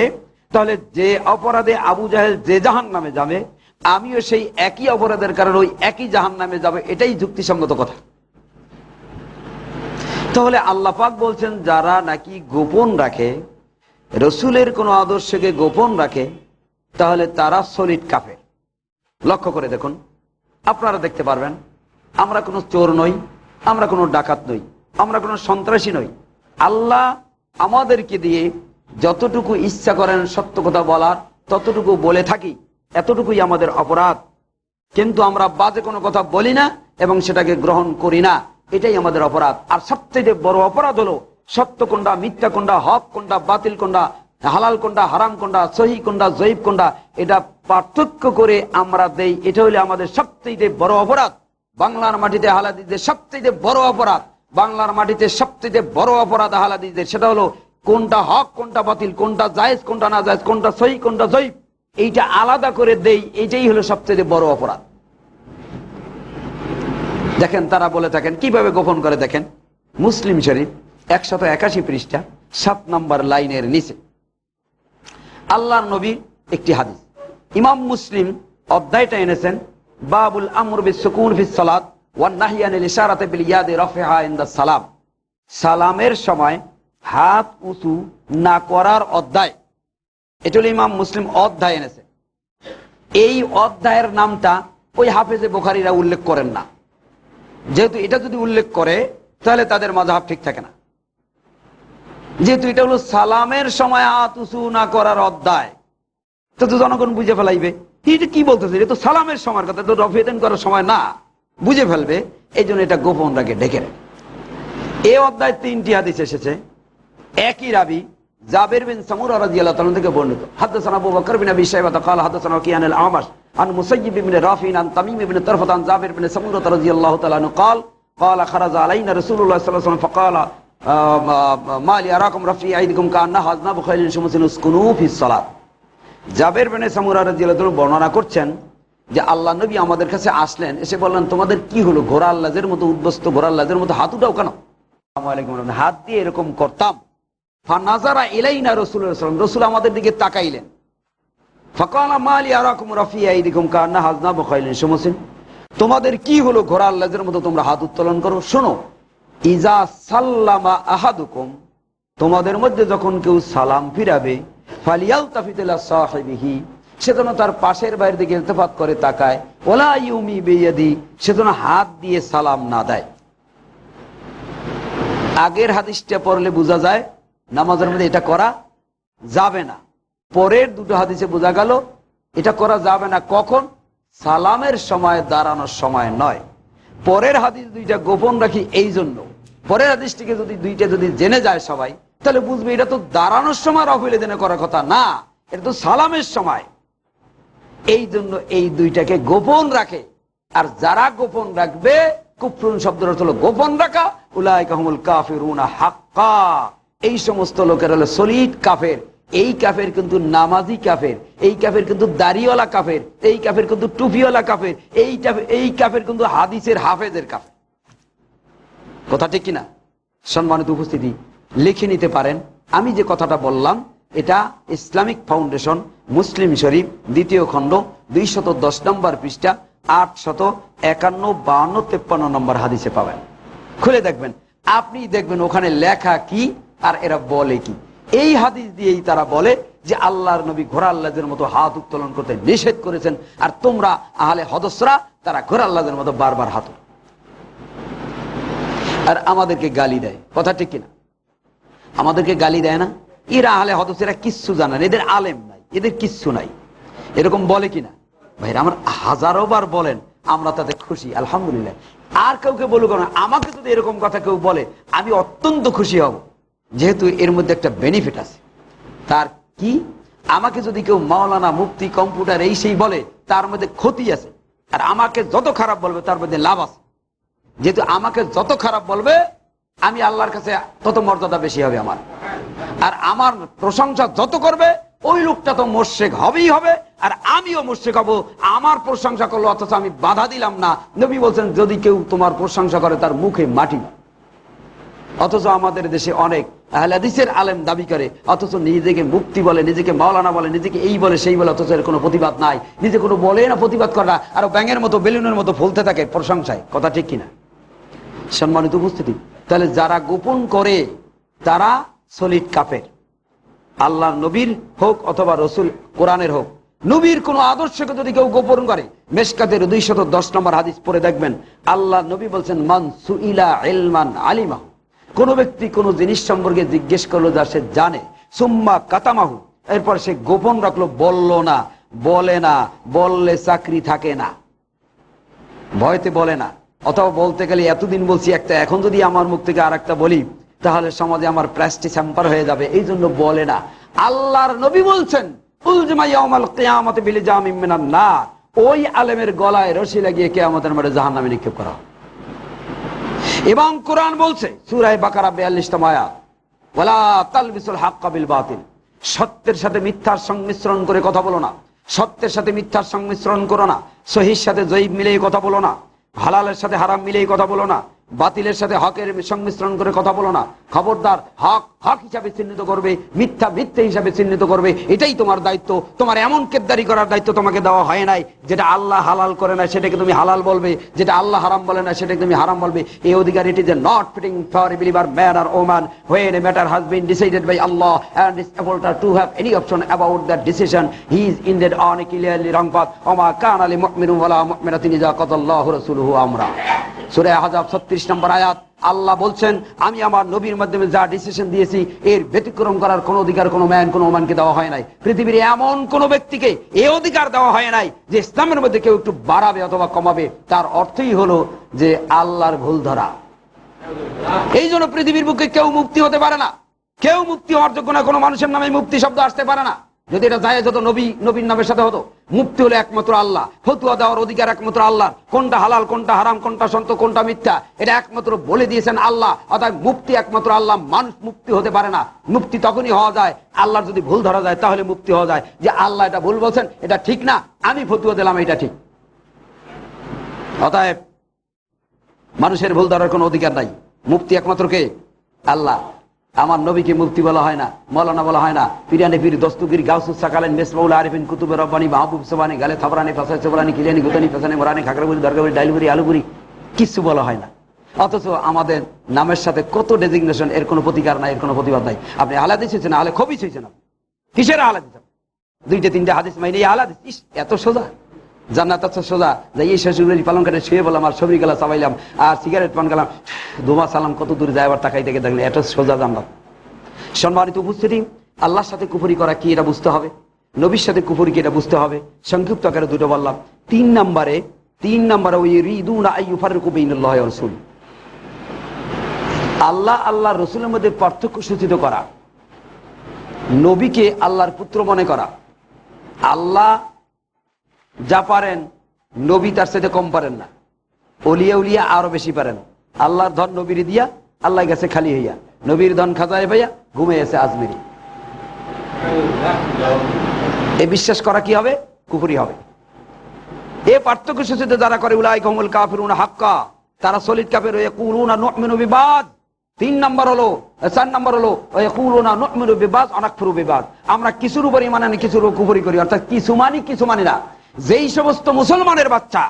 তাহলে যে অপরাধে আবু জাহেল যে জাহান্নামে যাবে, আমিও সেই একই অপরাধের কারণে ওই একই জাহান্নামে যাবে। এটাই যুক্তিসঙ্গত কথা। তাহলে আল্লাহ পাক বলছেন যারা নাকি গোপন রাখে, রসুলের কোন আদর্শকে গোপন রাখে, তাহলে তারা সলিড কাফের। লক্ষ্য করে দেখুন, আপনারা দেখতে পারবেন আমরা কোনো চোর নই, আমরা কোনো ডাকাত নই, আমরা কোনো সন্ত্রাসী নই। আল্লাহ আমাদেরকে দিয়ে যতটুকু ইচ্ছা করেন সত্য কথা বলার ততটুকু বলে থাকি, এতটুকুই আমাদের অপরাধ। কিন্তু আমরা বাজে কোনো কথা বলি না এবং সেটাকে গ্রহণ করি না, এটাই আমাদের অপরাধ। আর সবচেয়ে বড় অপরাধ হলো সত্য কোনটা, মিথ্যা কোনটা, হক কোনটা, বাতিল কোনটা, হালাল কোনটা, হারাম কোনটা, সহি কোনটা, জয়ীব কোনটা, এটা পার্থক্য করে আমরা দেই। এটা হলো আমাদের সবচেয়ে বড় অপরাধ। বাংলার মাটিতে আহলাদিসদের সবচেয়ে বড় অপরাধ, বাংলার মাটিতে সবচেয়ে বড় অপরাধ আহলাদিসদের, সেটা হলো কোনটা হক কোনটা বাতিল, কোনটা জায়েজ কোনটা না জায়েজ, কোনটা সহি কোনটা জয়ীব, এইটা আলাদা করে দেই। এইটাই হলো সবচেয়ে বড় অপরাধ। দেখেন তারা বলে থাকেন, কিভাবে গোপন করে দেখেন। মুসলিম শরীফ 181 পৃষ্ঠা 7 নম্বর লাইনের নিচে আল্লাহর নবীর একটি হাদিস, ইমাম মুসলিম অধ্যায়টা এনেছেন বাবুল আমর বিসসুকুন ফিস সালাত ওয়ান নাহই আনিল ইশারাতি বিল ইয়াদি রাফিহা ইনদা সালাম। সালামের সময় হাত উঁচু না করার অধ্যায়। এটা হলো ইমাম মুসলিম অধ্যায় এনেছে। এই অধ্যায়ের নামটা ওই হাফেজে বুখারীরা উল্লেখ করেন না, যেহেতু এটা যদি উল্লেখ করে তাহলে তাদের মাযহাব ঠিক থাকে না। যেহেতু এটা হলো সালামের সময় হাত উঁচু না করার অধ্যায়, তো জনগণ বুঝে ফেলাইবে এটা কি বলতেছে, এটা তো সালামের সময়ের কথা, তো রফিয়াতাইন করার সময় না, বুঝে ফেলবে। এই জন্য এটা গোপন রাখে, ঢেকে রাখে। এই অধ্যায় 3টি হাদিস এসেছে। একই রাবি জাবের বিন সামুরা রাদিয়াল্লাহু তাআলা থেকে বর্ণিত। হাদাসানা আবু বকর বিন আবি শাইবা قال হাদাসানা ওয়াকিআন আল-আমাশ عن মুসাইয়িব বিন রাফি عن তামিম বিন তারফাত عن জাবের বিন সামুরা রাদিয়াল্লাহু তাআলা قال قال خرج علينا رسول الله صلى الله عليه وسلم فقال ما لي اراكم رفيع ايديكم كأنها اذناب خيل شمس اسكنوا في الصلاه। জাবের বিন সামুরা রাদিয়াল্লাহু তাআলা বর্ণনা করছেন যে আল্লাহ নবী আমাদের কাছে আসলেন, এসে বললেন তোমাদের কি হলো, ঘোড়ার লাজের মতো উদ্বস্ত, ঘোড়ার লাজের মতো হাত উঠাও কেন? আসসালামু আলাইকুম, হাত দিয়ে এরকম করতাম। ফানাজারা ইলাইনা রাসূলুল্লাহ সাল্লাল্লাহু আলাইহি ওয়াসাল্লাম, রাসূল আমাদের দিকে তাকাইলেন। ফাকালা মা লি আরাকুম রাফিয়া আইদিকুম কান্না হাজনাবু খাইলিন শুমসিন, তোমাদের কি হলো, ঘোড়ার লাজের মতো তোমরা হাত উত্তোলন করো। শোনো, ইজা সাল্লামা আহাদুকুম, তোমাদের মধ্যে যখন কেউ সালাম ফিরাবে, ফালিয়ালতাফিত ইলা সাহিবিহি, সে যেন তার পাশের বাইরের দিকে ইলতিফাত করে তাকায়, ওয়ালা ইউমি বিয়াদি, সে যেন হাত দিয়ে সালাম না দেয়। আগের হাদিসটা পড়লে বোঝা যায় নামাজের মধ্যে এটা করা যাবে না। পরের দুটো হাদিসে বোঝা গেল এটা করা যাবে না। কখন? সালামের সময়, দাঁড়ানোর সময় নয়। পরের হাদিস দুইটা গোপন রাখি এই জন্য, পরের হাদিসটিকে যদি দুইটা যদি জেনে যায় সবাই, তাহলে বুঝবে এটা তো দাঁড়ানোর সময় রফিলে দিনে করার কথা না, এটা তো সালামের সময়। এই জন্য এই দুইটাকে গোপন রাখে। আর যারা গোপন রাখবে, কুফরুন শব্দের অর্থ হলো গোপন রাখা, উলাইকা হুমুল কাফিরুনা হাক্কা, এই সমস্ত লোকের হলো সলিড কাফের। এই কাফের কিন্তু নামাজি কাফের, এই কাফের কিন্তু দাড়িওয়ালা কাফের, এই কাফের কিন্তু টুপিওয়ালা কাফের, এই কাফের কিন্তু হাদিসের হাফেজের কাফের। কথা ঠিক কিনা? সম্মানিত উপস্থিতি, লিখে নিতে পারেন। আমি যে কথাটা বললাম এটা ইসলামিক ফাউন্ডেশন, মুসলিম শরীফ 2য় খণ্ড 210 নম্বর পৃষ্ঠা 851, 52, 53 নম্বর হাদিসে পাবেন। খুলে দেখবেন, আপনি দেখবেন ওখানে লেখা কি আর এরা বলে কি। এই হাদিস দিয়েই তারা বলে যে আল্লাহর নবী ঘোড়ার লাজের মতো হাত উত্তোলন করতে নিষেধ করেছেন, আর তোমরা আহলে হদসরা তারা ঘোড়ার লাজের মতো বারবার হাত, আর আমাদেরকে গালি দেয়। কথা ঠিক কিনা? আমাদেরকে গালি দেয় না? এরা আহলে হদসেরা কিচ্ছু জানেন, এদের আলেম নাই, এদের কিচ্ছু নাই, এরকম বলে কিনা? ভাইরা আমার হাজারো বার বলেন, আমরা তাতে খুশি, আলহামদুলিল্লাহ। আর কাউকে বলুক না, আমাকে যদি এরকম কথা কেউ বলে আমি অত্যন্ত খুশি হব, যেহেতু এর মধ্যে একটা বেনিফিট আছে। তার কি? আমাকে যদি কেউ মাওলানা, মুফতি, কম্পিউটার এই সেই বলে, তার মধ্যে ক্ষতি আছে। আর আমাকে যত খারাপ বলবে তার মধ্যে লাভ আছে। যেহেতু আমাকে যত খারাপ বলবে, আমি আল্লাহর কাছে তত মর্যাদা বেশি হবে আমার। আর আমার প্রশংসা যত করবে, ওই লোকটা তো মুশরিক হবেই হবে, আর আমিও মুশরিক হব। আমার প্রশংসা করলো অথচ আমি বাধা দিলাম না। নবী বলছেন যদি কেউ তোমার প্রশংসা করে তার মুখে মাটি। অথচ আমাদের দেশে অনেক আহলে হাদিসের আলেম দাবি করে, অথচ নিজেকে মুফতি বলে, নিজেকে মাওলানা বলে, নিজেকে এই বলে সেই বলে, অথচ এর কোনো প্রতিবাদ নাই। নিজে কোনো বলে না, প্রতিবাদ করে না, আর ব্যাঙের মতো বেলুনের মতো ফুলতে থাকে প্রশংসায়। কথা ঠিক কিনা? সম্মানিত উপস্থিতি, তাহলে যারা গোপন করে তারা সলিড কাফের। আল্লাহ নবীর হোক অথবা রসুল কোরআনের হোক, নবীর কোন আদর্শকে যদি কেউ গোপন করে, মেশকাতের 210 নম্বর হাদিস পড়ে দেখবেন, আল্লাহ নবী বলছেন মান সুইলা ইলমান আলিমা, কোন ব্যক্তি কোন জিনিস সম্পর্কে জিজ্ঞেস করলো যা সে জানে, সুম্মা কাতামাহু, এরপর সে গোপন রাখলো, বলল না, বলে না, বললে চাকরি থাকে না, ভয়তে বলে না, অথবা বলতে গেলে এতদিন বলছি একটা, এখন যদি আমার মুখ থেকে আর একটা বলি তাহলে সমাজে আমার প্রেস্টিজ হ্যাম্পার হয়ে যাবে, এই জন্য বলে না। আল্লাহর নবী বলছেন উলজিমা ইয়াউমাল কিয়ামাতি বিলিজামিন মিনান নার, ওই আলেমের গলায় রশি লাগিয়ে কিয়ামতের মাঠে জাহান্নামে নিক্ষেপ করা। এবং কোরআন বলছে সূরা বাকারা 42 আয়াত, ওয়ালা তালবিসুল হাক্কা বিল বাতিল, সত্যের সাথে মিথ্যার সংমিশ্রণ করে কথা বলো না, সত্যের সাথে মিথ্যার সংমিশ্রণ করো না, সহির সাথে জয়ীব মিলিয়ে কথা বলো না, হালালের সাথে হারাম মিলিয়ে কথা বলো না, বাতিলের সাথে হকের সংমিশ্রণ করে কথা বলো না। খবরদার, হক হক হিসাবে চিহ্নিত করবে, মিথ্যা মিথ্যে হিসাবে চিহ্নিত করবে, এটাই তোমার দায়িত্ব। তোমার এমন কেদ্দারি করার দায়িত্ব তোমাকে দেওয়া হয় নাই, যেটা আল্লাহ হালাল করে না সেটাকে তুমি হালাল বলবে, যেটা আল্লাহ হারাম বলে না সেটাকে তুমি হারাম বলবে। এই অধিকার it is not fitting for a believer man আর woman when a matter has been decided by Allah and is able to have any option about that decision, he is indeed on a clearly wrong path. ওমা কানা লিল মুমিনিন ওয়ালা মুমিনাতিন ইযা কাদাল্লাহু রাসূলুহু আমরা। সূরা আহজাব 36 নম্বর আয়াত, আল্লাহ বলছেন আমি আমার নবীর মাধ্যমে যা ডিসিশন দিয়েছি এর ব্যতিক্রম করার কোন অধিকার কোন ম্যান কোন ওম্যানকে দেওয়া হয় নাই। পৃথিবীর এমন কোন ব্যক্তিকে এই অধিকার দেওয়া হয় নাই যে ইসলামের মধ্যে কেউ একটু বাড়াবে অথবা কমাবে। তার অর্থই হলো যে আল্লাহর ভুল ধরা। এই জন্য পৃথিবীর বুকে কেউ মুক্তি হতে পারে না, কেউ মুক্তি হওয়ার যোগ্য না, কোনো মানুষের নামে মুক্তি শব্দ আসতে পারে না। যদি এটা জায়েজ হতো নবীর নামের সাথে হতো। মুক্তি হলো একমাত্র আল্লাহ, ফতোয়া দেওয়ার অধিকার একমাত্র আল্লাহ, কোনটা হালাল কোনটা হারাম কোনটা সত্য কোনটা মিথ্যা এটা একমাত্র বলে দিয়েছেন আল্লাহ। অর্থাৎ মুক্তি একমাত্র আল্লাহ, মানুষ মুক্তি হতে পারে না। মুক্তি তখনই হওয়া যায় আল্লাহর যদি ভুল ধরা যায়, তাহলে মুক্তি হওয়া যায় যে আল্লাহ এটা ভুল বলছেন, এটা ঠিক না, আমি ফতোয়া দিলাম এটা ঠিক। অতএব মানুষের ভুল ধরার কোনো অধিকার নাই, মুক্তি একমাত্র কে? আল্লাহ। আমার নবীকে মুফতি বলা হয় না, মৌলানা বলা হয় না, পিরানি পীর দস্তগীর গাউসুস সাকালেন মেসমাউল আরিফিন কুতুবে রব্বানি মাহবুব সুবহানি গালে থাবরানি ফাসাই সুবহানি কিলানি গুতানি ফাসানি মোরানি খাগড়াবুরি দরগাবুরি ডাইলবুরি আলুবুরি কিছু বলা হয় না। অথচ আমাদের নামের সাথে কত ডেজিগনেশন, এর কোনো প্রতিকার নাই, এর কোনো প্রতিবাদ নাই। আপনি আলাদিস হয়েছেন, আলে খবিস হয়েছেন, কিসের আলাদিস? দুইটা তিনটা হাদিস মাইনে আলাদিস, ইস এত সোজা, জান্নাত এত সোজা। যাই এই শ্বশুরি পালন কাটে শুয়ে বললাম আর ছবি গেলা চাবাইলাম আর সিগারেট পান গেলাম, ধোমা সালাম কত দূরে যায় আবার তাকাই থেকে দেখলেন, এত সোজা জান্নাত। সম্মানিত উপস্থিতি, আল্লাহর সাথে কুফরি করা কি এটা বুঝতে হবে, নবীর সাথে কুফরি কি এটা বুঝতে হবে। সংক্ষিপ্ত আকারে দুটো বললাম। তিন নম্বরে ওই রিদুনা আইয়ুফাররিকু বাইনাল্লাহি ওয়া রাসূল, আল্লাহ আল্লাহর রাসূলের মধ্যে পার্থক্য সূচিত করা, নবীকে আল্লাহর পুত্র মনে করা। আল্লাহ যা পারেন নবী তার সাথে কম পারেন না, ওলিয়া উলিয়া আরো বেশি পারেন। আল্লাহর ধন নবীর দিয়া, আল্লাহ গেছে খালি হইয়া, নবীর ধন খাজায় ভাইয়া ঘুমে এসে আজমিরি। এই বিশ্বাস করা কি হবে? কুফরি হবে। এ পার্থক্য সূচিত যারা করে উলাইকা হুমুল কাফিরুন হাক্কা, তারা সলিড কাফের। ইয়াকুলুনা নুমিনু বিবাদ। 4 নম্বর হলো ইয়াকুলুনা নুমিনু বিবাদ ওয়া নাকফুরু বিবাদ, আমরা কিছুর উপর ঈমান আনি কিছুর উপর কুফরি করি, অর্থাৎ কিছু মানি না। যেই সমস্ত মুসলমানের বাচ্চা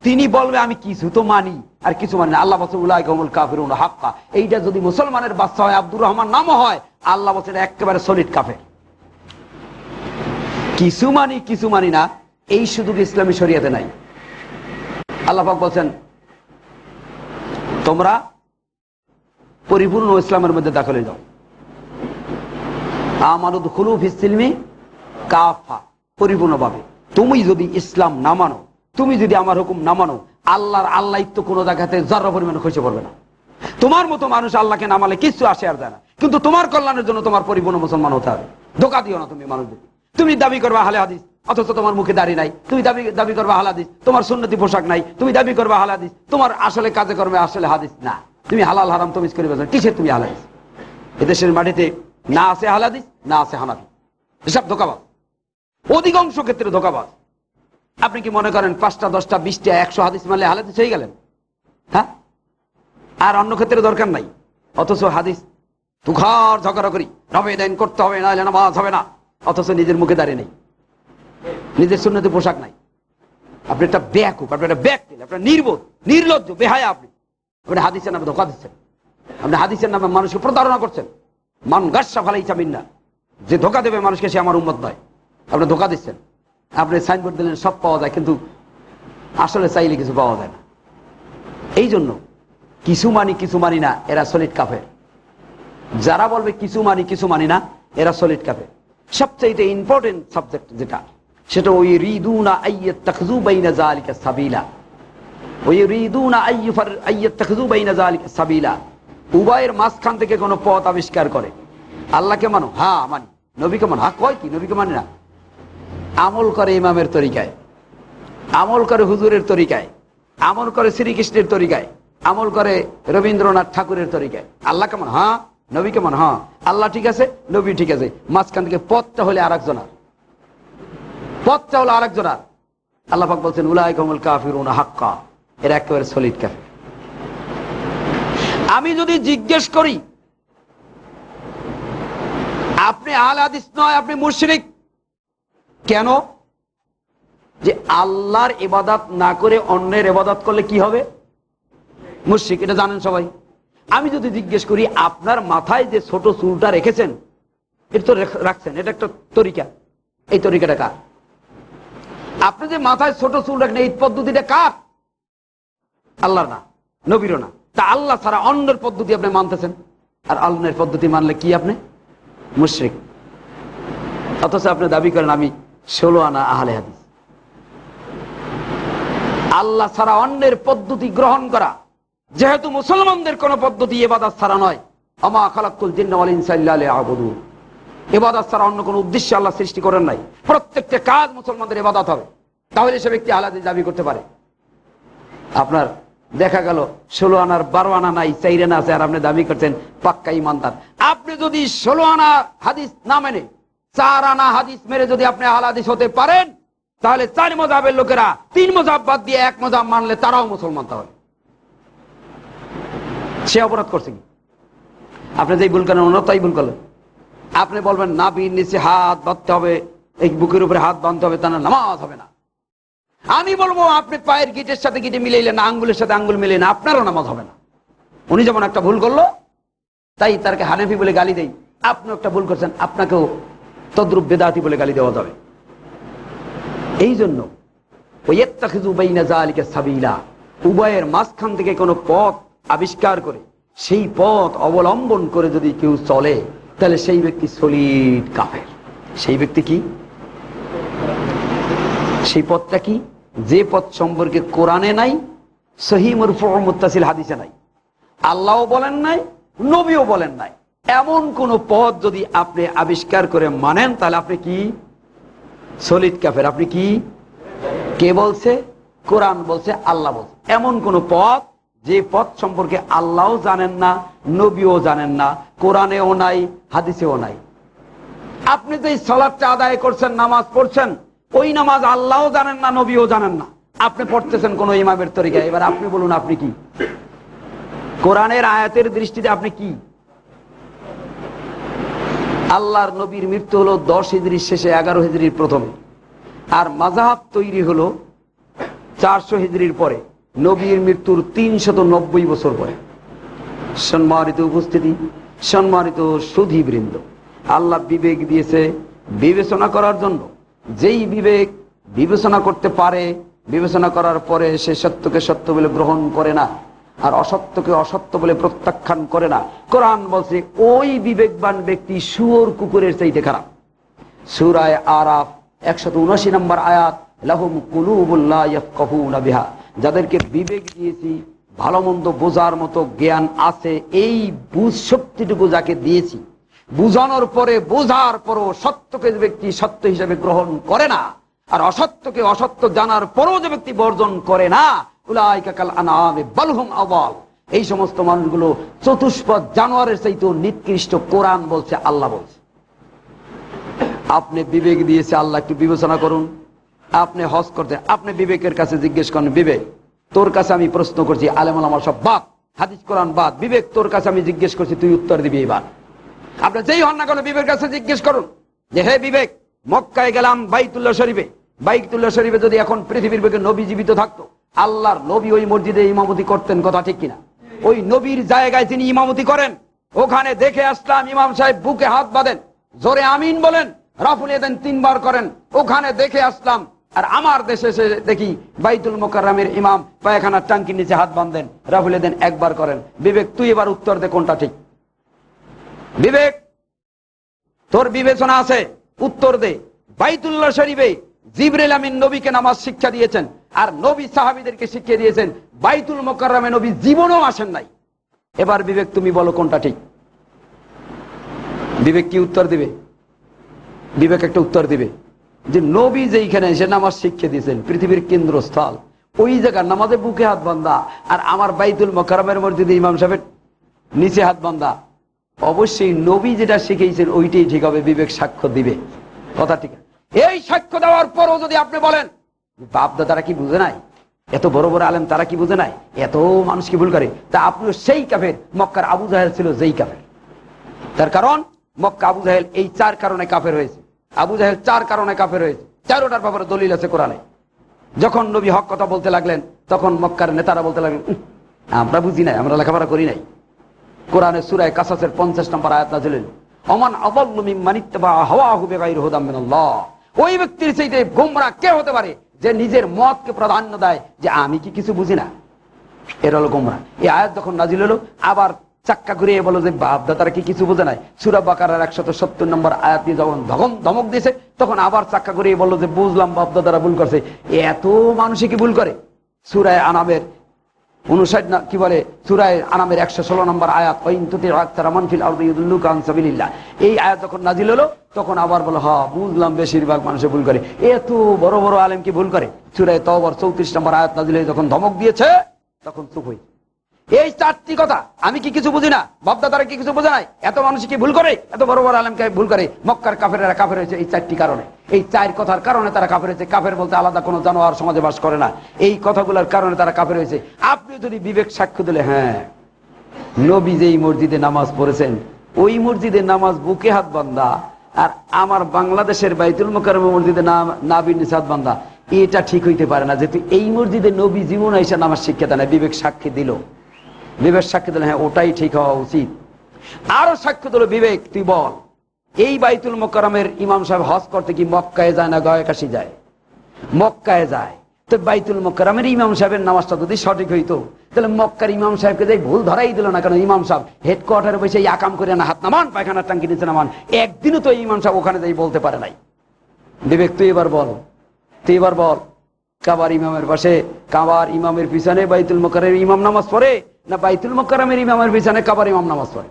তিনি বলবে আমি কিছু তো মানি আর কিছু মানি না। আল্লাহ বলছে উলাইকা হুমুল কাফিরুন হাক্কা। এইটা যদি মুসলমানের বাচ্চা হয়, আব্দুর রহমান নামও হয়, আল্লাহ বলছে একেবারে সলিড কাফের। কিছু মানি না, এই সুযোগ ইসলামী শরিয়াতে নাই। আল্লাহ পাক বলছেন তোমরা পরিপূর্ণ ইসলামের মধ্যে দাখিল হয়ে যাও। আমানুদখুলু ফিস সিলমি কাফা, পরিপূর্ণভাবে। তুমি যদি ইসলাম না মানো, তুমি যদি আমার হুকুম না মানো, আল্লাহিত্ব কোনো জায়গাতে জর্রা পরিমাণ খসে পড়বে না। তোমার মতো মানুষ আল্লাহকে না মানলে কিছু আসে আর যায় না, কিন্তু তোমার কল্যাণের জন্য তোমার পরিপূর্ণ মুসলমান হতে হবে। ধোকা দিও না তুমি মানুষদের। তুমি দাবি করবা আহলে হাদিস, অথচ তোমার মুখে দাড়ি নাই। তুমি দাবি করবা আহলে হাদিস, তোমার সুন্নতি পোশাক নাই। তুমি দাবি করবা আহলে হাদিস, তোমার আসলে কাজে কর্মে আসলে হাদিস না। তুমি হালাল হারাম তমিজ করে বেজান, কিসের তুমি আহলে হাদিস? এদেশের মাটিতে না আছে আহলে হাদিস, না আছে হানাফি, এসব ধোকাবাজ, অধিকাংশ ক্ষেত্রে ধোকাবাজ। আপনি কি মনে করেন 5টা 10টা 20টা 100 হাদিস মানলে আহলে হাদিস হয়ে গেলেন? হ্যাঁ, আর অন্য ক্ষেত্রে দরকার নাই। অথচ হাদিস তুখার ঝগড়া করি, রবে দাইন করতে হবে, না হলে নামাজ হবে না। অথচ নিজের মুখে দাঁড়িয়ে নেই, নিজের সুন্নতি পোশাক নাই। আপনি একটা বেয়াকুব, আপনি একটা ব্যক্তি, আপনার নির্বোধ, নির্লজ্জ, বেহায়া। আপনি হাদিসের নামে ধোকা দিচ্ছেন, আপনি হাদিসের নামে মানুষকে প্রতারণা করছেন। মান গাসা ফালাইসা মিন্না, যে ধোকা দেবে মানুষকে সে আমার উম্মত নয়। আপনি ধোকা দিচ্ছেন। আপনি সাইনবোর্ড দিলেন সব পাওয়া যায়, কিন্তু আসলে চাইলে কিছু পাওয়া যায় না। এই জন্য কিছু মানি না, এরা সলিড কাফের। যারা বলবে কিছু মানি না, এরা সলিড কাফের। সবচেয়ে ইম্পর্টেন্ট সাবজেক্ট যেটা, সেটা ওই রিদুনা আইয়াত্তাখিযু বাইনা যালিকা সাবিলা, ওই রিদুনা আইয়াত্তাখিযু বাইনা যালিকা সাবিলা, উভয়ের মাঝখান থেকে কোনো পথ আবিষ্কার করে। আল্লাহকে মানো, হ্যাঁ মানি। নবীকে মানো, হ্যাঁ কয় কি নবীকে মানি না। আমল করে ইমামের তরিকায়, আমল করে হুজুরের তরিকায়, আমল করে শ্রীকৃষ্ণের তরিকায়, আমল করে রবীন্দ্রনাথ ঠাকুরের তরিকায়। আল্লাহকে মানো, হ্যাঁ। নবীকে মানো, হ্যাঁ। আল্লাহ ঠিক আছে, নবী ঠিক আছে, মাঝখান থেকে পথটা হলে আরেকজনার, পথটা হলো আরেকজনার। আল্লাহ পাক বলছেন উলাইকা হুমুল কাফিরুনা হাক্কা, এরা একেবারে সলিড কাফির। আমি যদি জিজ্ঞেস করি আপনি আহলে হাদিস নয়, আপনি মুশরিক কেন? যে আল্লাহর ইবাদত না করে অন্যের ইবাদত করলে কি হবে? মুশরিক, এটা জানেন সবাই। আমি যদি জিজ্ঞেস করি আপনার মাথায় যে ছোট চুলটা রেখেছেন, এটা তো রাখছেন, এটা একটা তরিকা, এই তরিকাটা কার? আপনি যে মাথায় ছোট চুল রাখেন, এই পদ্ধতিটা কার? আল্লাহর না, নবীরও না। তা আল্লাহ ছাড়া অন্যের পদ্ধতি আপনি মানতেছেন, আর অন্যের পদ্ধতি মানলে কি আপনি? মুশরিক। অথচ আপনি দাবি করেন আমি 16 আনা আহলে হাদিস। আল্লাহ ছাড়া অন্যের পদ্ধতি গ্রহণ করা, যেহেতু মুসলমানদের কোন পদ্ধতি ইবাদত ছাড়া নয়, আমা খালাকুল জিন্না ওয়াল ইনসা ইল্লা লিয়াবুদুন, ইবাদত ছাড়া অন্য কোনো উদ্দেশ্য আল্লাহ সৃষ্টি করেন নাই। প্রত্যেকটা কাজ মুসলমানদের ইবাদত হবে, তাহলে সে ব্যক্তি আহলে হাদিস দাবি করতে পারে। আপনার দেখা গেল 16 আনার 12 আনা নাই, 4 আনা আছে, আর আপনি দাবি করছেন পাক্কা ইমানদার। আপনি যদি 16 আনা হাদিস না মেনে 4 আনা হাদিস মেরে যদি আপনি আহলে হাদিস হতে পারেন, তাহলে 4 মাযহাবের লোকেরা 3 মাযহাব বাদ দিয়ে 1 মাযহাব মানলে তারাও মুসলমান। তাহলে সে অপরাধ করছে কি? আপনি যেই ভুল করেন, তাই ভুল করলেন। আপনি বলবেন নাভির নিচে হাত বাঁধতে হবে, এই বুকের উপরে হাত বাঁধতে হবে, তা না নামাজ হবে না। আমি বলবো আপনি পায়ের গিটের সাথে গিটে মিলাইলেন না, আঙ্গুলের সাথে আঙ্গুল মিলাইলেন, আপনারও নামাজ হবে না। উনি যেমন একটা ভুল করলো, তাই তারকে হানাফি বলে গালি দেই। আপনি একটা ভুল করছেন, আপনাকেও তদ্রুপ বেদাতি বলে গালি দেওয়া যাবে। এই জন্য ওয়াত্তাখিযু বাইনা যালিকা সাবিলা, উভয়ের মাঝখান থেকে কোনো পথ আবিষ্কার করে সেই পথ অবলম্বন করে যদি কেউ চলে, তাহলে সেই ব্যক্তি সলিড কাফের। সেই ব্যক্তি কি? সেই পথটা কি? যে পথ সম্পর্কে কোরআনে নাই, সহিহ মারফু মুত্তাসিল হাদিসে নাই, আল্লাহও বলেন নাই, নবীও বলেন নাই, এমন কোন পথ যদি আপনি আবিষ্কার করে মানেন, তাহলে আপনি কি? সলিড কাফের। আপনি কি? কে বলছে? কোরআন বলছে, আল্লাহ বলছে। এমন কোন পথ যে পথ সম্পর্কে আল্লাহও জানেন না, নবীও জানেন না, কোরআনেও নাই, হাদিসেও নাই। আপনি যে সালাতটা আদায় করছেন, নামাজ পড়ছেন, ওই নামাজ আল্লাহও জানেন না, নবীও জানেন না, আপনি পড়তেছেন কোন ইমামের তরিকায়। এবার আপনি বলুন, আপনি কি? কোরআনের আয়াতের দৃষ্টিতে আপনি কি? আল্লাহর নবীর মৃত্যু হলো 10 হিজরির শেষে, 11 হিজরির প্রথমে, আর মাযহাব তৈরি হলো 400 হিজরির পরে, নবীর মৃত্যুর 390 বছর পরে। সম্মানিত উপস্থিতি, সম্মানিত সুধীবৃন্দ, আল্লাহ বিবেক দিয়েছে বিবেচনা করার জন্য। যেই বিবেক বিবেচনা করতে পারে, বিবেচনা করার পরে সে সত্যকে সত্য বলে গ্রহণ করে না, আর অসত্যকে অসত্য বলে প্রত্যাখ্যান করে না। কোরআন বলছে ওই বিবেকবান ব্যক্তি শুয়োর কুকুরের চাইতে খারাপ। সূরা আরাফ 179 নম্বর আয়াত, লাহুম কুলুবুন লা ইয়াফকাহুনা বিহা, যাদেরকে বিবেক দিয়েছি, ভালো মন্দ বোঝার মতো জ্ঞান আছে, এই বুঝ শক্তিটুকু যাকে দিয়েছি, বুঝানোর পরে বোঝার পরও সত্যকে যে ব্যক্তি সত্য হিসেবে গ্রহণ করে না, আর অসত্যকে অসত্য জানার পরও যে ব্যক্তি বর্জন করে না, উলাইকা কাল আনআমি বাল হুম আযাল, এই সমস্ত মানুষগুলো চতুষ্পদ জানোয়ারের চাইতেও নিকৃষ্ট। কোরআন বলছে, আল্লাহ বলছে। আপনি বিবেক দিয়েছে, আল্লাহ একটু বিবেচনা করুন। আপনি হজ করতে, আপনি বিবেকের কাছে জিজ্ঞেস করেন, বিবেক তোর কাছে আমি প্রশ্ন করছি, আলেম ওলামা সব বাদ, হাদিস কোরআন বাদ, বিবেক তোর কাছে আমি জিজ্ঞেস করছি, তুই উত্তর দিবি। এবার আপনি যেই হন না কেন, বিবেকের কাছে জিজ্ঞেস করুন যে হে বিবেক, মক্কায় গেলাম বাইতুল্লাহ শরীফে, বাইতুল্লাহ শরীফে যদি এখন পৃথিবীর বুকে নবী জীবিত থাকতো, আল্লাহর নবী ওই মসজিদে ইমামতি করতেন, কথা ঠিক কিনা? ওই নবীর জায়গায় তিনি ইমামতি করেন, ওখানে দেখে আসলাম ইমাম সাহেব বুকে হাত বাঁধেন, জোরে আমিন বলেন, রাফুল ইয়াদাইন 3 বার করেন, ওখানে দেখে আসলাম। আর আমার দেশে এসে দেখি বাইতুল মুকাররমের ইমাম পায়খানার টাঙ্কির নিচে হাত বাঁধেন, রাফুল ইয়াদাইন 1 বার করেন। বিবেক তুই এবার উত্তর দে, কোনটা ঠিক? বিবেক, তোর বিবেচনা আছে, উত্তর দে। বাইতুল্লাহ শরীফে জিবরিল আমিন নবীকে নামাজ শিক্ষা দিয়েছেন, আর নবী সাহাবীদেরকে শিখিয়ে দিয়েছেন। বাইতুল মুকাররমে নবী জীবনেও আসেন নাই। এবার বিবেক, তুমি বলো কোনটা ঠিক? বিবেক কি উত্তর দিবে? বিবেক একটা উত্তর দিবে যে নবী যেইখানে এসে নামাজ শিক্ষা দিয়েছেন, পৃথিবীর কেন্দ্রস্থল, ওই জায়গার নামাজে বুকে হাত বান্ধা, আর আমার বাইতুল মুকাররমের মসজিদে ইমাম সাহেবের নিচে হাত বান্ধা। অবশ্যই নবী যেটা শিখিয়েছেন ওইটাই ঠিক হবে। বিবেক সাক্ষ্য দিবে, কথা ঠিক। এই সাক্ষ্য দেওয়ার পরও যদি আপনি বলেন বাপ দাদারা কি বুঝে নাই, এত বড় বড় আলেম তারা কি বুঝে নাই, এত মানুষ কি ভুল করে, তা আপনিও সেই কাফের। মক্কার আবু জাহেল ছিল যেই কাফের। তার কারণ মক্কা আবু জাহেল এই 4 কারণে কাফের হয়েছে। আবু জাহেল 4 কারণে কাফের হয়েছে, 4টার ব্যাপারে দলিল আছে কোরআনে। যখন নবী হক কথা বলতে লাগলেন, তখন মক্কার নেতারা বলতে লাগলেন আমরা বুঝি নাই, আমরা লেখাপড়া করি নাই। কোরআনে সূরা কাসাসের 50 নম্বর আয়াত নাযিল হল, ওমান আযাল্লু মিম্মান ইত্তাবা হাওয়াহু বিগাইরি হুদাম মিনাল্লাহ। ওই ব্যক্তির চাইতে গোমরা কে হতে পারে যে নিজের মতকে প্রাধান্য দেয় যে আমি কি কিছু বুঝি না। এর হলো গোমরা। এই আয়াত যখন নাযিল হলো, আবার চাক্কা ঘুরিয়ে বলো যে বাপ দাদারা কি কিছু বুঝে নাই। সূরা বাকারার 170 নম্বর আয়াত দিয়ে যখন ধমক দিয়েছে, তখন আবার চাক্কা ঘুরিয়ে বললো যে বুঝলাম বাপ দাদারা ভুল করছে। এত মানুষই কি ভুল করে? সূরা আনামের 59 না কি বলে, সূরা আনামের 116 নম্বর আয়াত, ওয়াইন তুতিউ আকতারা মান ফিল আরদি ইউদিল্লুকা আন সাবিলিল্লাহ। এই আয়াত যখন নাযিল হলো, তখন আবার বলো হ্যাঁ বুঝলাম বেশিরভাগ মানুষে ভুল করে। এত বড় বড় আলেম কি ভুল করে? সূরা তাওবার 34 নম্বর আয়াত নাযিল হয়ে যখন ধমক দিয়েছে, তখন চুপ হই। এই 4টি কথা, আমি কি কিছু বুঝি না, বাপ দাদারা কি কিছু বোঝে নাই, এত মানুষ কি ভুল করে, এত বড় বড় আলেমকে ভুল করে। মক্কার কাফেরেরা কাফের হয়েছে এই 4টি কারণে। এই 4 কথার কারণে তারা কাফের হয়েছে। কাফের বলতে আলাদা কোনো জানোয়ার সমাজে বাস করে না। এই কথাগুলোর কারণে তারা কাফের হয়েছে। আপনি যদি বিবেক সাক্ষ্য দিলে হ্যাঁ নবী যেই মসজিদে নামাজ পড়েছেন ওই মসজিদে নামাজ বুকে হাত বান্ধা, আর আমার বাংলাদেশের বাইতুল মুকাররম মসজিদে নাবির নিচে হাত বান্ধা, এটা ঠিক হইতে পারে না। যেহেতু এই মসজিদে নবী জীবন আইসা নামাজ শিক্ষা দেয় না। বিবেক সাক্ষী দিল, বিবেক সাক্ষী দিল হ্যাঁ ওটাই ঠিক হওয়া উচিত। আরো সাক্ষ্য দিল বিবেক, তুই বল এই বাইতুল মুকাররমের ইমাম সাহেব হজ করতে কি মক্কায় যায় না গয়া কাশি যায়? মক্কায় যায়। তো বাইতুল মুকাররমের ইমাম সাহেবের নামাজটা যদি সঠিক হইতো, তাহলে মক্কার ইমাম সাহেবকে যাই ভুল ধরাই দিল না কেন? ইমাম সাহেব হেডকোয়ার্টারে বসে আকাম করে না হাত নামান, পায়খানার টাঙ্কি নিচে নামান, একদিনও তো ইমাম সাহেব ওখানে যাই বলতে পারে নাই। বিবেক তুই এবার বল, তুই এবার বল, কাবার ইমামের পাশে কাবার ইমামের পিছনে বাইতুল মুকাররমের ইমাম নামাজ পড়ে, না বাইতুল মুকাররমের ইমামের পিছনে কাবার ইমাম নামাজ পড়ে?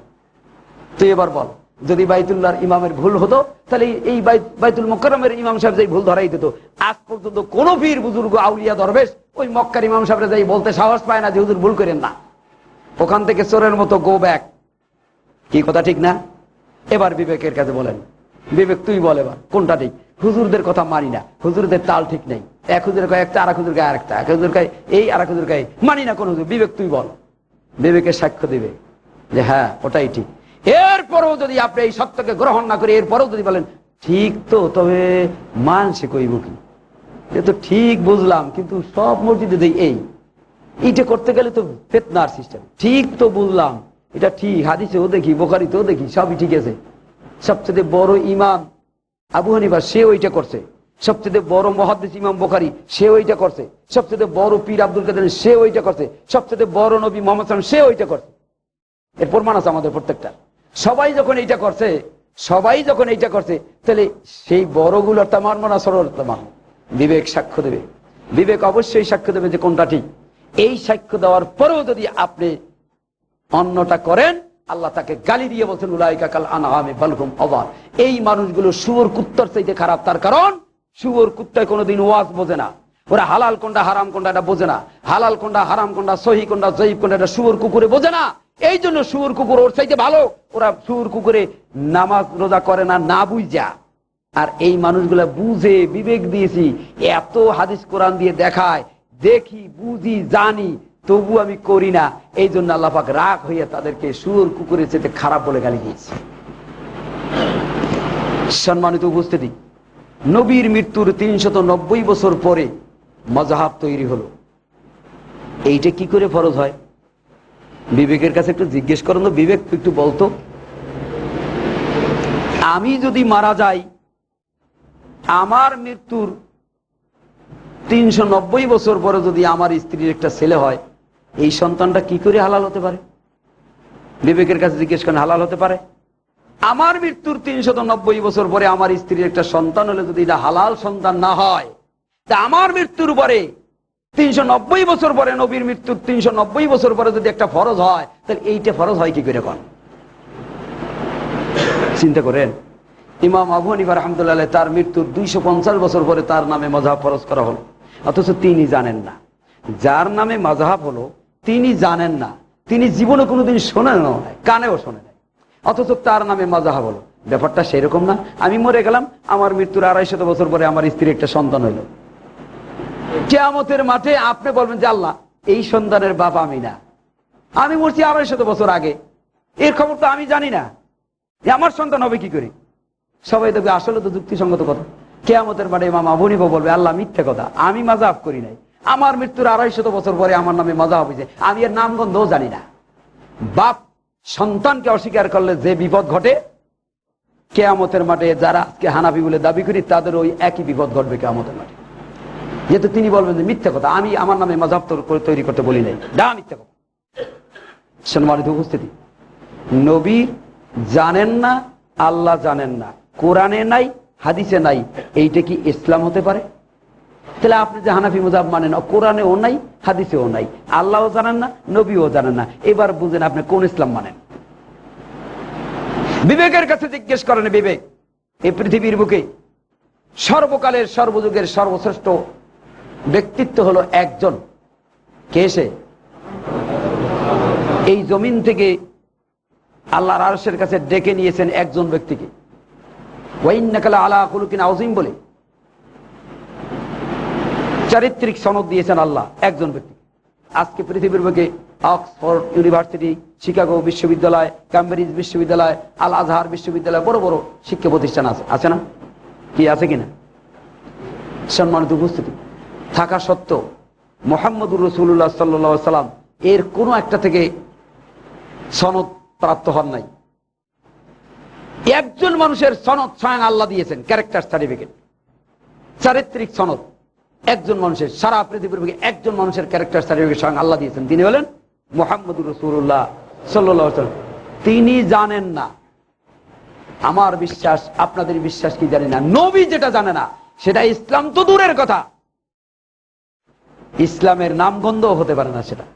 তুই এবার বল। যদি বাইতুল্লাহর ইমামের ভুল হতো, তাহলে এই বাইতুল মুকাররমের ইমাম সাহেব যাই ভুল ধরাই দিত। আজ পর্যন্ত কোন পীর বুজুর্গ আউলিয়া দরবেশ ওই মক্কার ইমাম সাহেবরা যাই বলতে সাহস পায় না যে হুজুর ভুল করেন না। ওখান থেকে চোরের মতো গো ব্যাক। কি কথা ঠিক না? এবার বিবেকের কাছে বলেন, বিবেক তুই বল এবার কোনটা ঠিক? হুজুরদের কথা মানি না, হুজুরদের তাল ঠিক নেই, এক হুজুর গায়ে একটা, আর এক হুজুর গায়ে আরেকটা, এক হুজুর গায়ে এই, আর এক হুজুর গায়ে মানি না কোন হুজুর। বিবেক তুই বল। বিবেকের সাক্ষ্য দিবে যে হ্যাঁ ওটাই ঠিক। এরপরও যদি আপনি এই সত্যকে গ্রহণ না করে এরপরও যদি বলেন ঠিক তো, তবে মানসে কইব কি, এ তো ঠিক বুঝলাম, কিন্তু সব মসজিদে দেই এইটা করতে গেলে তো ফিতনার সিস্টেম। ঠিক তো বুঝলাম, এটা ঠিক, হাদিসেও দেখি, বুখারীতেও দেখি, সবই ঠিক আছে। সবচেয়ে বড় ইমাম আবু হানিফা সে ওইটা করছে, সবচেয়ে বড় মুহাদ্দিস ইমাম বুখারী সে ওইটা করছে, সবচেয়ে বড় পীর আব্দুল কাদের সে ওইটা করছে, সবচেয়ে বড় নবী মুহাম্মদ সাল্লাল্লাহু আলাইহি ওয়াসাল্লাম সে ওইটা করছে। এর প্রমাণ আছে আমাদের প্রত্যেকটা। সবাই যখন এইটা করছে, সবাই যখন এইটা করছে, তাহলে সেই বড়গুলোর তা মানব না সরল তা মানব? বিবেক সাক্ষ্য দেবে। বিবেক অবশ্যই সাক্ষ্য দেবে যে কোনটা ঠিক। এই সাক্ষ্য দেওয়ার পরেও যদি আপনি অন্যটা করেন, আল্লাহ তাকে গালি দিয়ে বলছেন উলাইকা কাল আনআমি বাল হুম আযাল। এই মানুষগুলো শুয়োর কুত্তার চাইতে খারাপ। তার কারণ শুয়োর কুত্তায় কোনোদিন ওয়াজ বোঝে না, ওরা হালাল কোনটা হারাম কোনটা এটা বোঝে না, হালাল কোনটা হারাম কোনটা সহিহ কোনটা জয়ীফ কোনটা এটা শুয়োর কুকুরে বোঝে না। এই জন্য শুয়োর কুকুর ওর চাইতে ভালো, ওরা শুয়োর কুকুরে নামাজ রোজা করে না, না বুঝা। আর এই মানুষগুলা বুঝে, বিবেক দিয়েছি, এত হাদিস কোরআন দিয়ে দেখায়, দেখি বুঝি জানি, তবু আমি করি না। এই জন্য আল্লাহ পাক রাগ হইয়া তাদেরকে শুয়োর কুকুরের চাইতে খারাপ বলে গালি দিয়েছে। সম্মানিত উপস্থিতি, নবীর মৃত্যুর 390 বছর পরে মাযহাব তৈরি হলো। এইটা কি করে ফরজ হয়? বিবেকের কাছে একটু জিজ্ঞেস করেন তো, বিবেক একটু বলতো, আমি যদি মারা যাই, আমার মৃত্যুর 390 বছর পরে যদি আমার স্ত্রীর একটা ছেলে হয়, এই সন্তানটা কি করে হালাল হতে পারে? বিবেকের কাছে জিজ্ঞেস করেন, হালাল হতে পারে? আমার মৃত্যুর 390 বছর পরে আমার স্ত্রীর একটা সন্তান হলে যদি এটা হালাল সন্তান না হয়, তা আমার মৃত্যুর পরে 390 বছর পরে, নবীর মৃত্যুর 390 বছর পরে যদি একটা ফরজ হয়, তাহলে এইটা ফরজ হয় কি করে? কোন চিন্তা করেন। ইমাম আবু হানিফা রাহমাতুল্লাহ তার মৃত্যুর 250 বছর পরে তার নামে মাযহাব ফরজ করা হলো, অথচ তিনি জানেন না। যার নামে মাযহাব হলো তিনি জানেন না, তিনি জীবনে কোনোদিন শোনেন না, কানেও শোনে নাই, অথচ তার নামে মাযহাব হলো। ব্যাপারটা সেরকম না? আমি মরে গেলাম, আমার মৃত্যুর 250 বছর পরে আমার স্ত্রীর একটা সন্তান হইল, কিয়ামতের মাঠে আপনি বলবেন যে আল্লাহ, এই সন্তানের বাপ আমি না, আমি মরছি 250 বছর আগে, এর খবর তো আমি জানি না, আমার সন্তান হবে কি করে? সবাই দেখবে আসলে তো যুক্তিসঙ্গত কথা। কিয়ামতের মাঠে ইমাম আবু হানিফা বলবে আল্লাহ মিথ্যা কথা, আমি মাযহাব করি নাই, আমার মৃত্যুর 250 বছর পরে আমার নামে মাযহাব হয়েছে, আমি এর নামগন্ধও জানি না। বাপ সন্তানকে অস্বীকার করলে যে বিপদ ঘটে, কিয়ামতের মাঠে যারা আজকে হানাফি বলে দাবি করি তাদের ওই একই বিপদ ঘটবে কিয়ামতের মাঠে। যেহেতু তিনি বলবেন যে মিথ্যা কথা, আমি আমার নামে মাযহাব তৈরি করতে বলি নাই, না মিথ্যা কথা। সম্মানিত উপস্থিতি, নবী জানেন না, আল্লাহ জানেন না, কোরআনে নাই, হাদিসে নাই, এইটা কি ইসলাম হতে পারে? তাহলে আপনি যে হানাফি মাযহাব মানেন, কোরআনেও নাই, হাদিসেও নাই, আল্লাহও জানেন না, নবীও জানেন না, এবার বুঝেন আপনি কোন ইসলাম মানেন। বিবেকের কাছে জিজ্ঞেস করেন, বিবেক এই পৃথিবীর বুকে সর্বকালের সর্বযুগের সর্বশ্রেষ্ঠ ব্যক্তিত্ব হলো একজন, কে সে? এই জমিন থেকে আল্লাহর আরশের কাছে ডেকে নিয়েছেন একজন ব্যক্তিকে, ওয়া ইন্নাকা লাআলা খুলুকিন আযীম বলে চারিত্রিক সনদ দিয়েছেন আল্লাহ একজন ব্যক্তি। আজকে পৃথিবীর বুকে অক্সফোর্ড ইউনিভার্সিটি, শিকাগো বিশ্ববিদ্যালয়, ক্যামব্রিজ বিশ্ববিদ্যালয়, আল আজহার বিশ্ববিদ্যালয়, বড় বড় শিক্ষা প্রতিষ্ঠান আছে, আছে না? কি আছে কিনা? সম্মানিত উপস্থিতি, থাকা সত্ত্বেও মুহাম্মদুর রাসূলুল্লাহ সাল্লাল্লাহু আলাইহি সাল্লাম এর কোনো একটা থেকে সনদ প্রাপ্ত হন নাই। একজন মানুষের সনদ স্বয়ং আল্লাহ দিয়েছেন, ক্যারেক্টার সার্টিফিকেট, চারিত্রিক সনদ একজন মানুষের, সারা পৃথিবীর বুকে একজন মানুষের ক্যারেক্টার সার্টিফিকেট স্বয়ং আল্লাহ দিয়েছেন, তিনি হলেন মুহাম্মদুর রাসূলুল্লাহ সাল্লাল্লাহু আলাইহি ওয়াসাল্লাম। তিনি জানেন না, আমার বিশ্বাস আপনাদের বিশ্বাস কি জানি না, নবী যেটা জানে না সেটা ইসলাম তো দূরের কথা, ইসলামের নামগন্ধ হতে পারে না সেটা।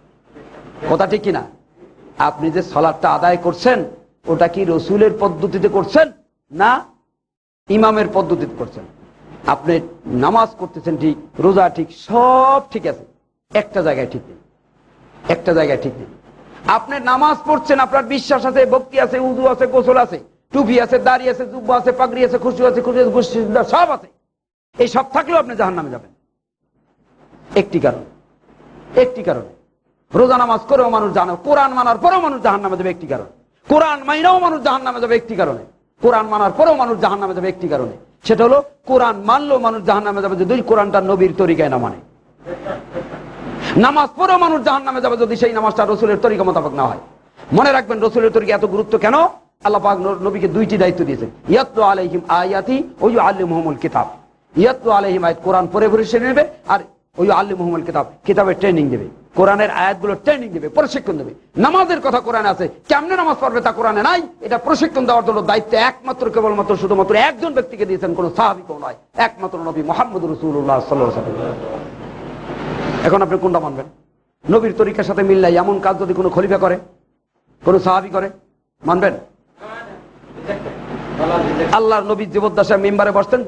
কথা ঠিক কিনা? আপনি যে সালাতটা আদায় করছেন ওটা কি রসুলের পদ্ধতিতে করছেন না ইমামের পদ্ধতিতে করছেন? আপনি নামাজ করতেছেন ঠিক, রোজা ঠিক, সব ঠিক আছে, একটা জায়গায় ঠিক নেই, একটা জায়গায় ঠিক নেই। আপনি নামাজ পড়ছেন, আপনার বিশ্বাস আছে, ভক্তি আছে, উযু আছে, গোসল আছে, টুপি আছে, দাড়ি আছে, জুব্বা আছে, পাগড়ি আছে, খুশু আছে, খুশি আছে, সব আছে, এই সব থাকলেও আপনি জাহান্নামে যাবেন। একটি কারণ, একটি কারণ, রোজা নামাজ করেও মানুষ জানে, কোরআন মানার পরেও মানুষ জাহান্নামে যাবে একটি কারণ, কোরআন মাইনাও মানুষ জাহান্নামে যাবে একটি কারণে, কোরআন মানার পরেও মানুষ জাহান্নামে যাবে একটি কারণে, সেটা হলো কোরআন মানলেও মানুষ জাহান্নামে যাবে যদি কোরআনটা নবীর তরিকায় না মানে। নামাজ পড়েও মানুষ জাহান্নামে যাবে যদি সেই নামাজটা রসুলের তরিকা মোতাবেক না হয়। মনে রাখবেন রসুলের তরিকা এত গুরুত্ব কেন? আল্লাহ পাক নবীকে দুইটি দায়িত্ব দিয়েছেন, ইয়াতলু আলাইহিম আয়াতি ওয়া ইউআল্লিমুহুমুল কিতাব। ইয়াতলু আলাইহিম আয়াত, কোরআন পড়ে পড়ে শিখে নেবে, আর ওয়া ইউআল্লিমুহুমুল কিতাব, কিতাবের ট্রেনিং দেবে, কোরআনের আয়াতগুলো ট্রেনিং দেবে, প্রশিক্ষণ দেবে। নামাজের কথা কোরআনে আছে, কেমনে নামাজ পড়বে তা কোরআনে নাই, এটা প্রশিক্ষণ দেওয়ার জন্য দায়িত্ব একমাত্র কেবলমাত্র শুধুমাত্র একজন ব্যক্তিকে দিয়েছেন, কোন সাহাবীকেও নয়, একমাত্র নবী মুহাম্মদুর রাসূলুল্লাহ সাল্লাল্লাহু আলাইহি ওয়াসাল্লাম। এখন আপনি কোনটা মানবেন? নবীর তরিকার সাথে মিল নাই এমন কাজ যদি কোনো খলিফা করে, কোনো সাহাবী করে, মানবেন? আল্লাহর নবী জীবদ্দশায় মিম্বারে বসতেন,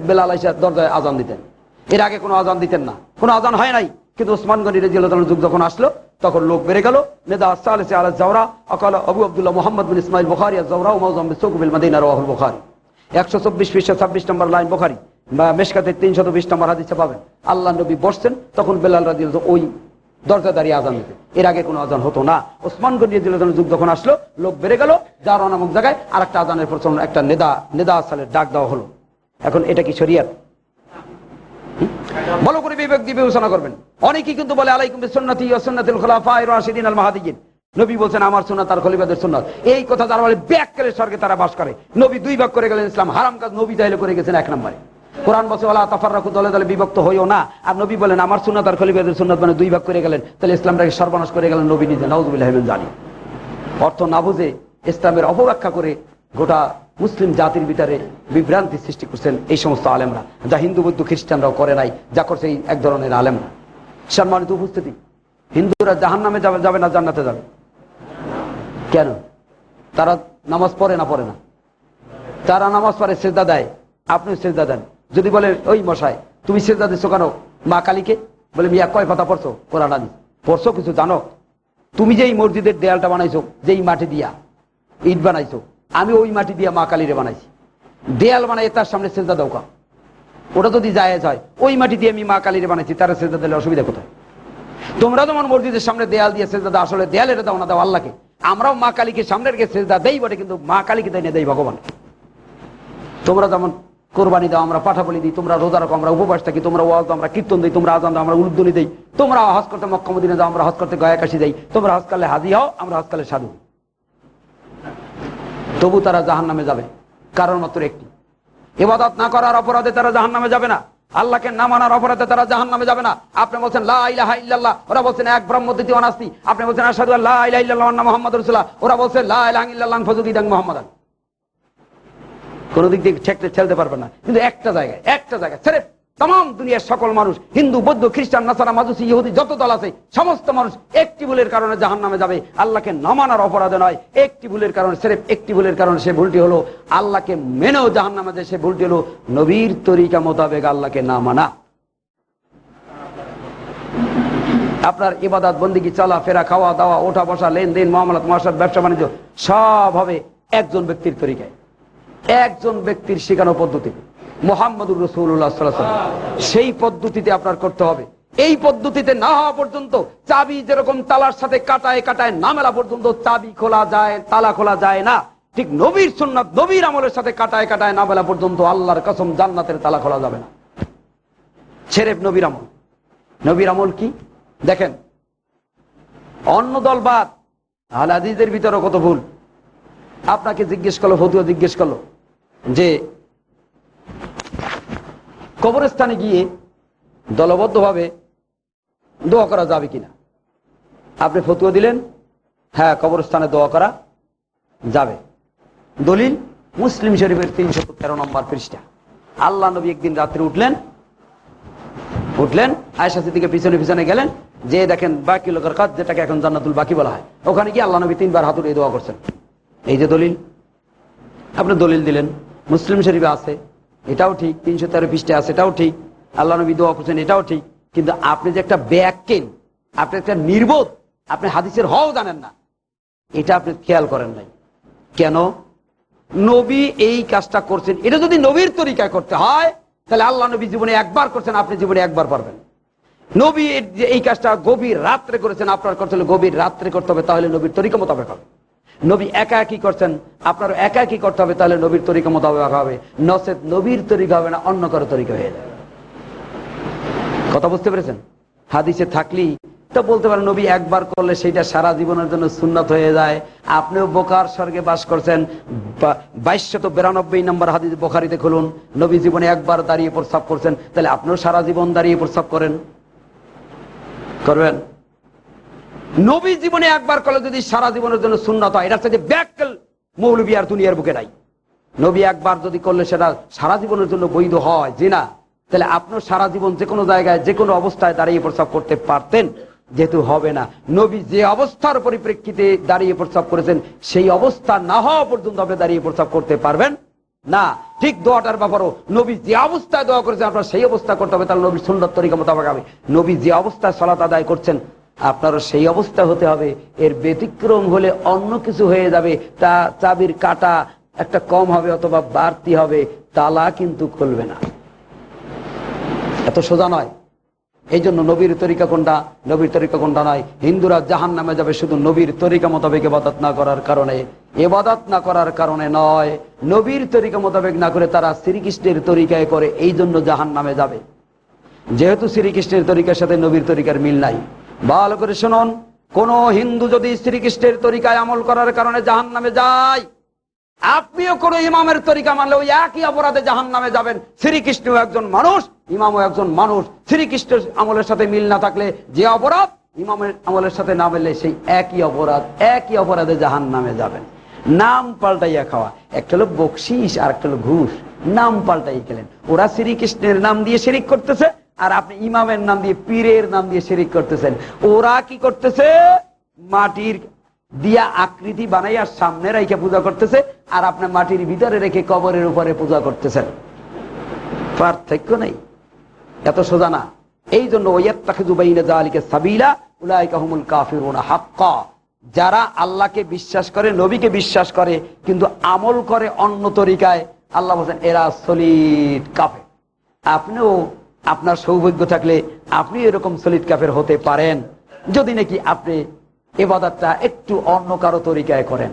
বেলাল আইসা দরজায় আজান দিতেন, এর আগে কোনো আজান দিতেন না, কোনো আজান হয় নাই। কিন্তু ওসমান গনি রাদিয়াল্লাহু তাআলার যুগ যখন আসলো তখন লোক বেড়ে গেল, নেদা সালেসে আলা জাওরা আকালা আবু আব্দুল্লাহ মুহাম্মদ বিন ইসমাইল বুখারী আজ-জাওরা ও মাওজাম বিসুক বিল মদিনা রাওয়াহুল বুখারী, 124 পৃষ্ঠা 26 নম্বর লাইন বুখারী বা মেশকাতের 320 নম্বর হাদিসে পাবেন। আল্লাহ নবী বসছেন, তখন বেলাল রাদিয়াল্লাহু ওই দরজা দাঁড়িয়ে আজান দিতেন, এর আগে কোনো আজান হতো না। ওসমান গনি রাদিয়াল্লাহু তাআলার যুগ যখন আসলো লোক বেড়ে গেল, জাওরা নামক জায়গায় আরেকটা আজানের প্রচলন, একটা নেদা সালের ডাক দেওয়া হলো। এখন এটা কি শরীয়ত? ভালো করে বিবেক দিয়ে বিবেচনা করবেন। অনেকেই কিন্তু বলে আলাইকুম বিসুন্নতি ওয়া সুন্নাতিল খুলাফায়ে রাশিদিন আল মাহদিয়িন, নবী বলছেন আমার সুন্নাত আর খলিফাদের সুন্নাত। এই কথা যারা বলে ব্যাককেলের স্বর্গে তারা বাস করে। নবী দুই ভাগ করে গেলেন ইসলাম, হারাম কাজ নবী তাইলে করে গেছেন এক নম্বরে। কোরআন বলছে ওয়ালা তাফাররাকু, দলে দলে বিভক্ত হইও না, আর নবী বলেন আমার সুন্নাত আর খলিফাদের সুন্নাত, মানে দুই ভাগ করে গেলেন, তাহলে ইসলামটাকে সর্বনাশ করে গেলেন নবী নিজে, নাউযুবিল্লাহি মিন যালিক। অর্থ না বুঝে ইসলামের অপব্যাখ্যা করে গোটা মুসলিম জাতির ভিতরে বিভ্রান্তি সৃষ্টি করছেন এই সমস্ত আলেমরা, যা হিন্দু বৌদ্ধ খ্রিস্টানরাও করে নাই, যা করছে এই এক ধরনের আলেমরা। সম্মানিত উপস্থিতি, হিন্দুরা জাহান্নামে যাবে যাবে না জান্নাতে যাবে? কেন? তারা নামাজ পড়ে না পড়ে না? তারা নামাজ পড়ে, সেজদা দেয়, আপনিও সেজদা দেন। যদি বলে ওই মশাই তুমি সেজদা দিচ্ছ কেন মা কালীকে, বলে মিয়া কয় পাতা পড়ছো কোরআন হাদিস পড়ছো, কিছু জানো? তুমি যে এই মসজিদের দেয়ালটা বানাইছো, যেই মাটি দিয়া ইট বানাইছো, আমি ওই মাটি দিয়া মা কালীরে বানাইছি। দেয়াল বানাই তার সামনে সেজদা দাও কা? ওটা যদি জায়েজ হয়, ওই মাটি দিয়ে আমি মা কালীরে বানাইছি, তারা সেজদা দিলে অসুবিধা কোথায়? তোমরা যেমন মসজিদের সামনে দেয়াল দিয়ে সেজদা দাও, আসলে দেয়ালের দাও না দাও আল্লাহকে। আমরাও মা কালীকে সামনে রেখে সেজদা দেই বটে, কিন্তু মা কালীকে দেয় না, দেই ভগবান। তোমরা যেমন কোরবানি দাও, আমরা পাঠা বলি দিই, তোমরা রোজা রাখো, আমরা উপবাস থাকি, তোমরা ওয়াজ দাও, আমরা কীর্তন দিই, তোমরা আজান দাও, আমরা উলুধ্বনি দিই, তোমরা হজ করতে মক্কা মদিনা যাও, আমরা হজ করতে গয়া কাশি যাই, তোমরা হজ করলে হাজি হও, আমরা হজ করলে সাধু। তবু তারা জাহান্নামে যাবে, কারণ মাত্র একটি, ইবাদত না করার অপরাধে তারা জাহান্নামে যাবে না, আল্লাহকে না মানার অপরাধে তারা জাহান্নামে যাবে না। আপনি বলছেন লা ইলাহা ইল্লাল্লাহ, ওরা বলছেন এক ব্রহ্ম দ্বিতীয় নাস্তি। আপনি বলছেন আশহাদু আল্লা ইলাহা ইল্লাল্লাহ ওয়া আন্না মুহাম্মাদুর রাসূলুল্লাহ, ওরা বলছে লা ইলাহা ইল্লাল্লাহ ফাযুকিদান মুহাম্মাদান। কোন দিক দিয়ে ঠেলতে পারবে না। কিন্তু একটা জায়গায় ছেড়ে তাম দুনিয়ার সকল মানুষ, হিন্দু বৌদ্ধ খ্রিস্টান নাসারা মাজুসি ইহুদি যত দল আছে, সমস্ত মানুষ একটি ভুলের কারণে জাহান্নামে যাবে, আল্লাহকে না মানার অপরাধে নয়। একটি ভুলের কারণে, সেরেফ একটি ভুলের কারণে, সে ভুলটি হলো আল্লাহকে মেনেও জাহান্নামে যায়, সে ভুলটি হলো নবীর তরিকা মোতাবেক আল্লাহকে না মানা। আপনার ইবাদত বন্দেগী, চলা ফেরা, খাওয়া দাওয়া, ওঠা বসা, লেনদেন, মামলাত মাসাদ, ব্যবসা বাণিজ্য সব হবে একজন ব্যক্তির তরিকায়, একজন ব্যক্তির শেখানো পদ্ধতি, মুহাম্মদুর রাসূলুল্লাহ সাল্লাল্লাহু আলাইহি ওয়াসাল্লাম। সেই পদ্ধতিতে আপনার করতে হবে। এই পদ্ধতিতে না হওয়া পর্যন্ত, চাবি যেরকম তালার সাথে কাটায় কাটায় না মেলা পর্যন্ত চাবি খোলা যায়, তালা খোলা যায় না, ঠিক নবীর সুন্নাত, নবীর আমলের সাথে কাটায় কাটায় না মেলা পর্যন্ত আল্লাহর কসম জান্নাতের তালা খোলা যাবে না। ছেড়ে নবীর আমল। নবীর আমল কি দেখেন, অন্য দল বাদ, আহলে হাদিসদের ভিতরে কত ভুল। আপনাকে জিজ্ঞেস করলো, ফতুয়া জিজ্ঞেস করলো যে কবরস্থানে গিয়ে দলবদ্ধভাবে দোয়া করা যাবে কিনা। আপনি ফতুয়া দিলেন হ্যাঁ কবরস্থানে দোয়া করা যাবে। দলিল মুসলিম শরীফের 313 নম্বর পৃষ্ঠা। আল্লাহ নবী একদিন রাত্রে উঠলেন, আয়েশা সিদ্দিকের পিছনে পিছনে গেলেন, যে দেখেন বাকি লোকের কাজ, যেটাকে এখন জান্নাতুল বাকি বলা হয়, ওখানে গিয়ে আল্লাহ নবী 3 বার হাত উঠিয়ে দোয়া করছেন। এই যে দলিল, আপনি দলিল দিলেন, মুসলিম শরীফে আছে, এটাও ঠিক, 313 পৃষ্ঠা আছে, এটাও ঠিক, আল্লাহ নবী দোয়া করছেন, এটাও ঠিক। কিন্তু আপনি যে একটা ব্যাককেন, আপনি একটা নির্বোধ, আপনি হাদিসের হও জানেন না, এটা আপনি খেয়াল করেন নাই। কেন? নবী এই কাজটা করছেন, এটা যদি নবীর তরিকায় করতে হয় তাহলে আল্লাহ নবী জীবনে একবার করছেন, আপনি জীবনে একবার পারবেন। নবী এই কাজটা গভীর রাত্রে করেছেন, আপনার করতে হলে গভীর রাত্রে করতে হবে, তাহলে নবীর তরিকা মোতাবেক হবে। নবী একা একই করছেন, আপনার একা একই করতে হবে, তাহলে নবীর তরিকা মোতাবেক হবে। নচেত নবীর তরিকা হবে না, অন্য কারো তরিকা হয়ে যাবে। কথা বুঝতে পেরেছেন? হাদিসে থাকলেই তো বলতে পারেন নবী একবার করলে সেইটা সারা জীবনের জন্য সুন্নাত হয়ে যায়। আপনিও বোকার স্বর্গে বাস করছেন, 2292 নম্বর হাদিস বুখারীতে খুলুন, নবী জীবনে একবার দাঁড়িয়ে প্রস্রাব করছেন, তাহলে আপনিও সারা জীবন দাঁড়িয়ে প্রস্রাব করবেন? নবী জীবনে একবার করলে যদি সারা জীবনের জন্য সুন্নাত হয়, এটার সাথে ব্যাকল মৌলবী আর দুনিয়ার বুকে নাই। নবী একবার যদি করলে সেটা সারা জীবনের জন্য বৈধ হয় যে না, তাহলে আপনিও সারা জীবন যে কোনো জায়গায় যে কোনো অবস্থায় দাঁড়িয়ে প্রস্রাব করতে পারতেন, যেহেতু হবে না। নবী যে অবস্থার পরিপ্রেক্ষিতে দাঁড়িয়ে প্রস্রাব করেছেন, সেই অবস্থা না হওয়া পর্যন্ত আপনি দাঁড়িয়ে প্রস্রাব করতে পারবেন না। ঠিক দোয়াটার ব্যাপারও নবী যে অবস্থায় দোয়া করেছেন, আপনার সেই অবস্থা করতে হবে, তাহলে নবীর সুন্নাত তরিকা মোতাবেক হবে। নবী যে অবস্থায় সালাত আদায় করছেন, আপনারও সেই অবস্থা হতে হবে। এর ব্যতিক্রম হলে অন্য কিছু হয়ে যাবে, তা চাবির কাটা একটা কম হবে অথবা বাড়তি হবে, তালা কিন্তু খুলবে না। এত সোজা নয়। এই জন্য নবীর তরিকা কোনটা, নবীর তরিকা কোনটা নয়। হিন্দুরা জাহান্নামে যাবে শুধু নবীর তরিকা মোতাবেক ইবাদত না করার কারণে, ইবাদত না করার কারণে নয়। নবীর তরিকা মোতাবেক না করে তারা শ্রীকৃষ্ণের তরিকায় করে, এই জন্য জাহান্নামে যাবে। যেহেতু শ্রীকৃষ্ণের তরিকার সাথে নবীর তরিকার মিল নাই। ভালো করে শুনুন, কোন হিন্দু যদি শ্রীকৃষ্ণের তরিকায় আমল করার কারণে জাহান্নামে যায়, আপনিও কোন ইমামের তরিকা মানলে ওই একই অপরাধে জাহান্নামে যাবেন। শ্রীকৃষ্ণ একজন মানুষ, ইমামও একজন মানুষ। শ্রীকৃষ্ণের আমলের সাথে মিল না থাকলে যে অপরাধ, ইমামের আমলের সাথে না মিললে সেই একই অপরাধে জাহান্নামে যাবেন। নাম পাল্টাইয়া খাওয়া, একটা হলো বকশিস আর একটা হলো ঘুষ, নাম পাল্টাই গেলেন। ওরা শ্রীকৃষ্ণের নাম দিয়ে শিরিক করতেছে, আর আপনি ইমামের নাম দিয়ে, পীরের নাম দিয়ে শিরিক করতেছেন। ওরা কি করতেছে, মাটির দিয়া আকৃতি বানাইয়া সামনে রেখে পূজা করতেছে, আর আপনি মাটির ভিতরে রেখে কবরের উপরে পূজা করতেছেন। পার্থক্য নেই, এত সোজা না। এই জন্য ওয়াত্তাখিযু বাইনা যালিকা সাবিলা উলাইকা হুমুল কাফিরুনা হাক্কা। যারা আল্লাহকে বিশ্বাস করে, নবীকে বিশ্বাস করে, কিন্তু আমল করে অন্য তরিকায়, আল্লাহ বলেন এরা সলিড কাফের। আপনিও আপনার সৌভাগ্য থাকলে আপনি এরকম সলিড কাফের হতে পারেন, যদি নাকি আপনি ইবাদতটা একটু অন্য কারো তরিকায় করেন।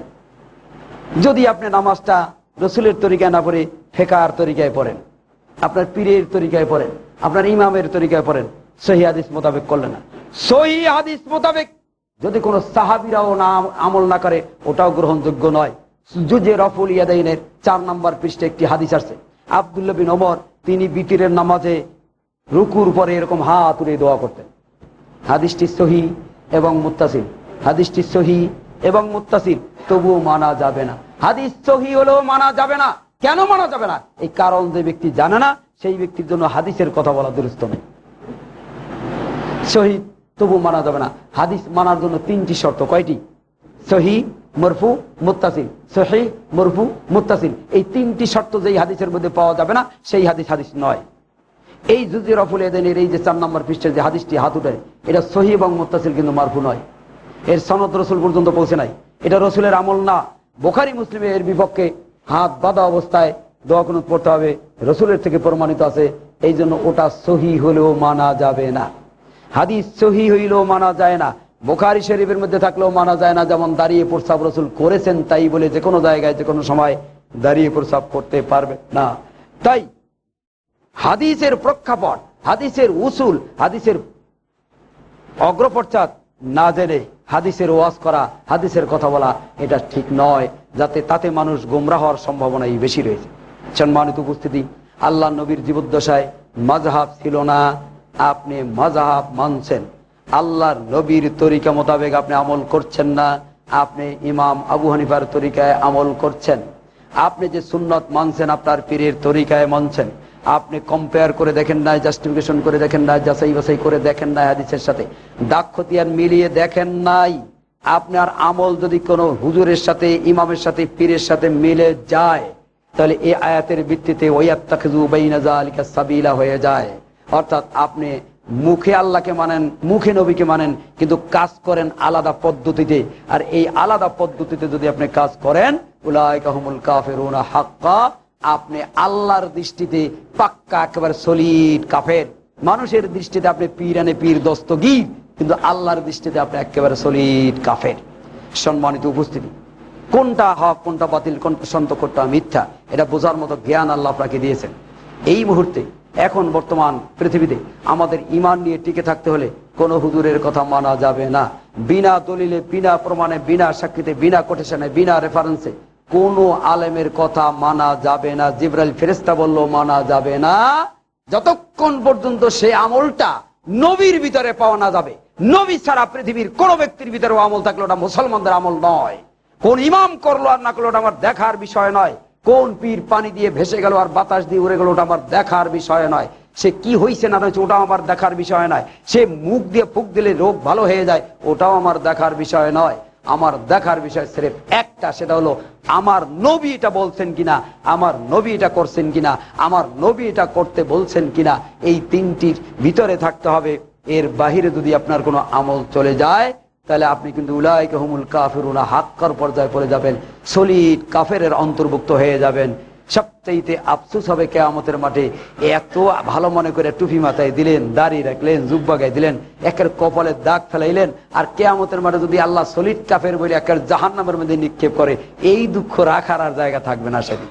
যদি আপনি নামাজটা রসুলের তরিকায় না পড়ে ফেকার তরিকায় পড়েন, আপনার পীরের তরিকায় পড়েন, আপনার ইমামের তরিকায় পড়েন, সহিহ হাদিস মোতাবেক করলেন না। সহিহ হাদিস মোতাবেক যদি কোনো সাহাবীরাও না আমল না করে, ওটাও গ্রহণযোগ্য নয়। জুজে রফুল ইয়াদাইনের 4 নম্বর পৃষ্ঠে একটি হাদিস আছে, আব্দুল্লাহ বিন ওমর তিনি বিতিরের নামাজে রুকুর পরে এরকম হাত তুলে দোয়া করতেন। হাদিসটি সহিহ এবং মুত্তাসিল, হাদিসটি সহিহ এবং মুত্তাসিল, তবুও মানা যাবে না। হাদিস সহিহ হলেও মানা যাবে না। কেন মানা যাবে না? এই কারণ যে ব্যক্তি জানে না, সেই ব্যক্তির জন্য হাদিসের কথা বলা দুরূহ নেই। সহিহ তবু মানা যাবে না। হাদিস মানার জন্য 3টি শর্ত। কয়টি? সহিহ, মরফু, মুত্তাসিল। সহিহ, মরফু, মুত্তাসিল, এই 3টি শর্ত যেই হাদিসের মধ্যে পাওয়া যাবে না, সেই হাদিস হাদিস নয়। এই জুজে রফুল ইয়াদাইনের এই যে 4 নম্বর পৃষ্ঠের যে হাদিসটি হাত উঠায়, এটা সহিহ এবং মুত্তাসিল, কিন্তু মারফু নয়। এর সনদ রসুল পর্যন্ত পৌঁছে নাই। এটা রসুলের আমল না। বুখারী মুসলিমে এর বিপক্ষে হাত বাঁধা অবস্থায় দোয়া কুনুত পড়তে হবে, রসুলের থেকে প্রমাণিত আছে। এই জন্য ওটা সহিহ হলেও মানা যাবে না। হাদিস সহিহ হইলেও মানা যায় না, বুখারী শরীফের মধ্যে থাকলেও মানা যায় না। যেমন দাঁড়িয়ে প্রস্রাব রসুল করেছেন, তাই বলে যে কোনো জায়গায় যে কোনো সময় দাঁড়িয়ে প্রস্রাব করতে পারবে না। তাই হাদিসের প্রেক্ষাপট, হাদিসের উসুল, হাদিসের অগ্রপশ্চাৎ না জেনে হাদিসের ওয়াজ করা, হাদিসের কথা বলা, এটা ঠিক নয়, যাতে তাতে মানুষ গোমরাহ হওয়ার সম্ভাবনাই বেশি রয়েছে। সম্মানিত উপস্থিতি, আল্লাহ নবীর জীবদ্দশায় মাযহাব ছিল না। আপনি মাযহাব মানছেন, আল্লাহর নবীর তরিকা মোতাবেক আপনি আমল করছেন না। আপনি ইমাম আবু হানিফার তরিকায় আমল করছেন। আপনি যে সুন্নত মানছেন, আপনার পীরের তরিকায় মানছেন। আপনি কম্পেয়ার করে দেখেন নাই, জাস্টিফিকেশন করে দেখেন নাই, যাচাই বাছাই করে দেখেন নাই, হাদিসের সাথে দাগ খতিয়ান মিলিয়ে দেখেন নাই। আপনার আমল যদি কোনো হুজুরের সাথে, ইমামের সাথে, পীরের সাথে মিলে যায়, তাহলে এই আয়াতের ভিত্তিতে ওয়াত্তাখিযু বাইনা যালিকা সাবিলা হয়ে যায়। অর্থাৎ আপনি মুখে আল্লাহকে মানেন, মুখে নবীকে মানেন, কিন্তু কাজ করেন আলাদা পদ্ধতিতে। আর এই আলাদা পদ্ধতিতে যদি আপনি কাজ করেন, উলাইকা হুমুল কাফিরুনা হাক্কা, আপনি আল্লাহর দৃষ্টিতে পাক্কা একেবারে সলিড কাফের। মানুষের দৃষ্টিতে আপনি পীর আনে পীর দস্তগীর, কিন্তু আল্লাহর দৃষ্টিতে আপনি একেবারে সলিড কাফের। সম্মানিত উপস্থিতি, কোনটা হক, কোনটা বাতিল, কোনটা সত্য, কোনটা মিথ্যা, এটা বোঝার মতো জ্ঞান আল্লাহ আপনাকে দিয়েছেন। এই মুহূর্তে এখন বর্তমান পৃথিবীতে আমাদের ঈমান নিয়ে টিকে থাকতে হলে কোন হুজুরের কথা মানা যাবে না। বিনা দলিলে, বিনা প্রমাণে, বিনা সাক্ষীতে, বিনা কোটেশনে, বিনা রেফারেন্সে কোন আলেমের কথা মানা যাবে না। জিবরাইল ফেরেশতা বলল মানা যাবে না, যতক্ষণ পর্যন্ত সে আমলটা নবীর ভিতরে পাওয়া না যাবে। নবী ছাড়া পৃথিবীর কোন ব্যক্তির ভিতরে আমল থাকলে ওটা মুসলমানদের আমল নয়। কোন ইমাম করলো আর না করলো ওটা আমার দেখার বিষয় নয়। কোন পীর পানি দিয়ে ভেসে গেল আর বাতাস দিয়ে উড়ে গেল, ওটা আমার দেখার বিষয় নয়। সে কি হয়েছে না হয়েছে ওটাও আমার দেখার বিষয় নয়। সে মুখ দিয়ে ফুঁক দিলে রোগ ভালো হয়ে যায়, ওটাও আমার দেখার বিষয় নয়। আমার দেখার বিষয় সির্ফ একটা, সেটা হলো আমার নবী এটা বলছেন কিনা, আমার নবী এটা করছেন কিনা, আমার নবী এটা করতে বলছেন কিনা। এই 3টির ভিতরে থাকতে হবে। এর বাহিরে যদি আপনার কোনো আমল চলে যায়, তাহলে আপনি কিন্তু উলাইকা হুমুল কাফিরুনা হাক্কার পর্যায়ে পড়ে যাবেন, সলিড কাফেরের অন্তর্ভুক্ত হয়ে যাবেন। সবচাইতে আফসোস হবে কিয়ামতের মাঠে, এত ভালো মনে করে টুপি মাথায় দিলেন, দাড়ি রাখলেন, জুব্বা গায়ে দিলেন, একের কপালে দাগ ফেলাইলেন, আর কিয়ামতের মাঠে যদি আল্লাহ সলিড কাফের বলে একের জাহান্নামের মধ্যে নিক্ষেপ করে, এই দুঃখ রাখার আর জায়গা থাকবে না। সেদিন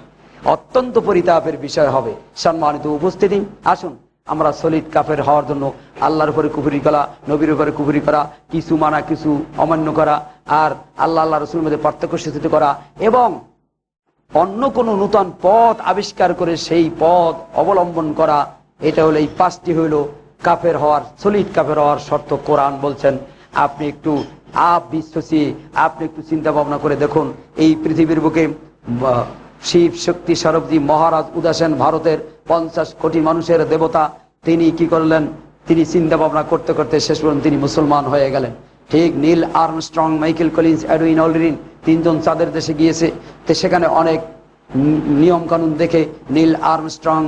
অত্যন্ত পরিতাপের বিষয় হবে। সম্মানিত উপস্থিতি, আসুন আমরা সলিড কাফের হওয়ার জন্য আল্লাহর উপরে কুফরি করা, নবীর উপরে কুফরি করা, কিছু মানা কিছু অমান্য করা, আর আল্লাহ আল্লাহ রসুলের মধ্যে পার্থক্য সৃষ্টি করা, এবং অন্য কোন নূতন পথ আবিষ্কার করে সেই পথ অবলম্বন করা, এটা হলো এই 5টি হইল কাফের হওয়ার, সলিড কাফের হওয়ার শর্ত। কোরআন বলছেন আপনি একটু आप भी सोचिए, আপনি একটু চিন্তা ভাবনা করে দেখুন, এই পৃথিবীর বুকে শিব শক্তি স্বরূপজি মহারাজ উদাসেন, ভারতের 50 কোটি মানুষের দেবতা, তিনি কি করলেন? তিনি চিন্তা ভাবনা করতে করতে শেষ পর্যন্ত তিনি মুসলমান হয়ে গেলেন। ঠিক Neil Armstrong, Michael Collins, Edwin Aldrin, 3 জন চাঁদের দেশে গিয়েছে। তো সেখানে অনেক নিয়ম কানুন দেখে নীল আর্মস্ট্রং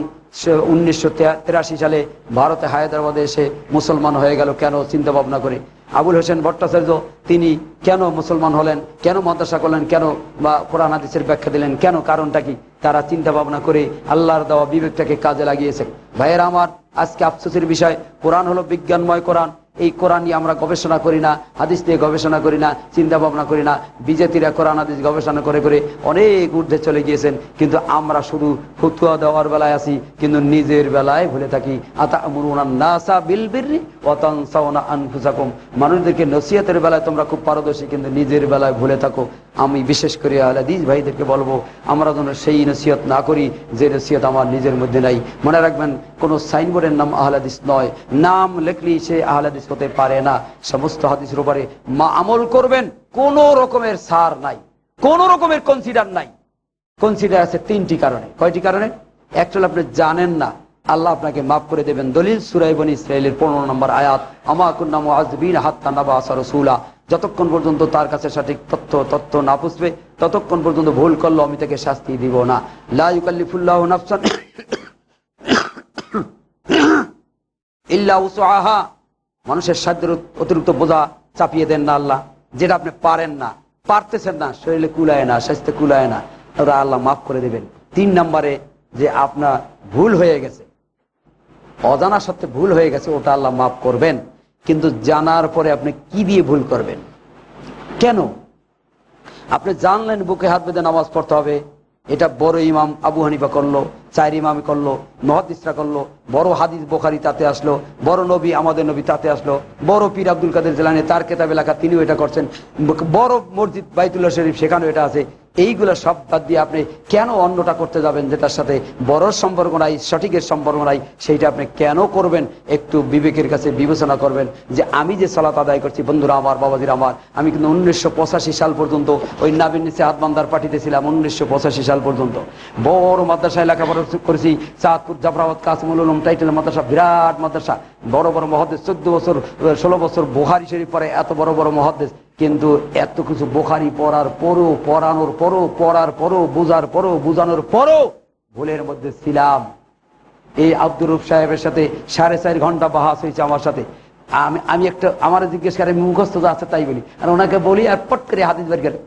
1983 সালে ভারতে হায়দ্রাবাদে এসে মুসলমান হয়ে গেল। কেন? চিন্তা ভাবনা করে। আবুল হোসেন ভট্টাচার্য তিনি কেন মুসলমান হলেন, কেন মাদ্রাসা করলেন, কেন বা কোরআন হাদিসের ব্যাখ্যা দিলেন, কেন? কারণটা কি? তারা চিন্তা ভাবনা করে আল্লাহর দেওয়া বিবেকটাকে কাজে লাগিয়েছে। ভাইয়েরা আমার, আজকে আফসোসের বিষয়, কোরআন হলো বিজ্ঞানময় কোরআন। এই কোরআন নিয়ে আমরা গবেষণা করি না, হাদিস নিয়ে গবেষণা করি না, চিন্তা ভাবনা করি না। বিজেপিরা কোরআন হাদিস গবেষণা করে করে অনেক ঊর্ধ্বে চলে গিয়েছেন, কিন্তু আমরা শুধু ফতুয়া দেওয়ার বেলায় আছি, কিন্তু নিজের বেলায় ভুলে থাকি। আতা'মুরুনান নাসা বিল বিররি ওয়া তানসাউনা আনফুসাকুম, মানুষদেরকে নসিহতের বেলায় তোমরা খুব পারদর্শী, কিন্তু নিজের বেলায় ভুলে থাকো। আমি বিশেষ করে আহলে হাদিস ভাইদেরকে বলবো, আমরা যেন সেই নসিহত না করি যে নসিহত আমার নিজের মধ্যে নাই। মনে রাখবেন, কোন সাইনবোর্ডের নাম আহলে হাদিস নয়, নাম লেখলেই সে আহলে হাদিস হতে পারে না। সমস্ত হাদিসের উপরে আমল করবেন, কোন রকমের সার নাই, কোন রকমের কনসিডার নাই। কনসিডার আছে 3টি কারণে। কয়টি কারণে? একটা হলো আপনি জানেন না, আল্লাহ আপনাকে মাফ করে দেবেন। দলিল সূরা বনী ইসরাঈলের 15 নম্বর আয়াত, আমা কুন্না মুআযযিবিনা হাত্তা নাবআসা রাসূলা, যতক্ষণ পর্যন্ত তার কাছে সঠিক তথ্য না পৌঁছবে ততক্ষণ পর্যন্ত ভুল করলো আমি তাকে শাস্তি দিব না। লা ইউকাল্লিফুল্লাহু নাফসান ইল্লা উসআহা, মানুষের সাধ্যের অতিরিক্ত বোঝা চাপিয়ে দেন না আল্লাহ। যেটা আপনি পারেন না, পারতেছেন না, শরীরে কুলায় না, স্বাস্থ্যে কুলায় না, ওটা আল্লাহ মাফ করে দেবেন। 3 নম্বরে, যে আপনার ভুল হয়ে গেছে, অজানা সত্ত্বে ভুল হয়ে গেছে, ওটা আল্লাহ মাফ করবেন। কিন্তু জানার পরে আপনি কি দিয়ে ভুল করবেন? কেন? আপনি জানলেন বুকে হাত বেঁধে নামাজ পড়তে হবে, এটা বড় ইমাম আবু হানিফা করলো, 4 ইমামই করলো, মুহাদ্দিসরা করলো, বড় হাদিস বুখারী তাতে আসলো, বড় নবী আমাদের নবী তাতে আসলো, বড় পীর আব্দুল কাদের জিলানী তার কিতাবে লেখা তিনিও এটা করছেন, বড় মসজিদ বাইতুল্লাহ শরীফ সেখানেও এটা আছে। এইগুলা সব বাদ দিয়ে আপনি কেন অন্যটা করতে যাবেন যেটার সাথে বড় সম্পর্ক নাই, সঠিকের সম্পর্ক নাই? সেইটা আপনি কেন করবেন? একটু বিবেকের কাছে বিবেচনা করবেন যে আমি যে সালাত আদায় করছি, বন্ধুরা আমার, বাবাজিরা আমার, আমি কিন্তু 1985 সাল পর্যন্ত ওই নাবির নিচে হাত বান্দার পার্টিতে ছিলাম। 1985 সাল পর্যন্ত বড় মাদ্রাসায় লেখাপড়া করেছি, চাঁদপুর, জাফরাবাদ, কাসিমুল উলুম টাইটেল মাদ্রাসা, বিরাট মাদ্রাসা, বড় বড় মুহাদ্দিস, 14 বছর 16 বছর বুখারী শরীফ পড়ে, এত বড় বড় মুহাদ্দিস। কিন্তু এত কিছু বুখারী পড়ার পরও, পড়ানোর পরও, পড়ার পরও, বোঝার পরও, বোঝানোর পরও ভুলের মধ্যে ছিলাম। এই আব্দুর রূপ সাহেবের সাথে 4.5 ঘন্টা বাহাস হয়েছে আমার সাথে। আমি একটা, আমার জিজ্ঞেস করে, আমি মুখস্থ আছে তাই বলি, আর ওনাকে বলি, আর পট করে হাদিস বের করে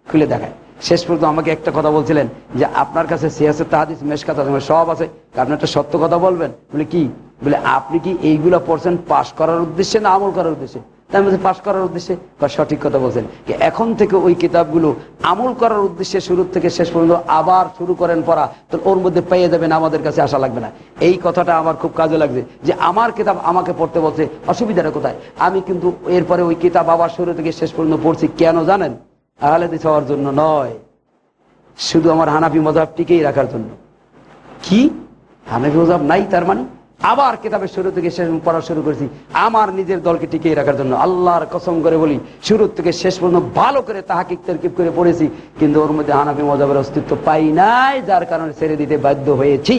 খুলে দেখায়। শেষ পর্যন্ত আমাকে একটা কথা বলছিলেন যে আপনার কাছে সিয়াসত হাদিস, মেশকাত সব আছে, আপনি একটা সত্য কথা বলবেন। বলে কি? বলে আপনি কি এইগুলা পড়ছেন পাশ করার উদ্দেশ্যে না আমল করার উদ্দেশ্যে? তাই বলছি পাশ করার উদ্দেশ্যে। সঠিক কথা বলছেন। এখন থেকে ওই কিতাবগুলো আমল করার উদ্দেশ্যে শুরু থেকে শেষ পর্যন্ত আবার শুরু করেন পড়া, তো ওর মধ্যে পেয়ে যাবেন, আমাদের কাছে আসা লাগবে না। এই কথাটা আমার খুব কাজে লাগছে যে আমার কিতাব আমাকে পড়তে বলছে, অসুবিধাটা কোথায়? আমি কিন্তু এরপরে ওই কিতাব আবার শুরু থেকে শেষ পর্যন্ত পড়ছি। কেন জানেন? আহলে হাদিস হওয়ার জন্য নয়, শুধু আমার হানাফি মাযহাব টিকেই রাখার জন্য। কি হানাফি মাযহাব নাই তার মানে? আবার কিতাবের শুরু থেকে শেষ পড়া শুরু করেছি আমার নিজের দলকে টিকিয়ে রাখার জন্য। আল্লাহর কসম করে বলি, শুরু থেকে শেষ পর্যন্ত ভালো করে তাহকিক তারকিব করে পড়েছি, কিন্তু ওর মধ্যে হানাফি মাযহাবের অস্তিত্ব পাই নাই, যার কারণে ছেড়ে দিতে বাধ্য হয়েছি।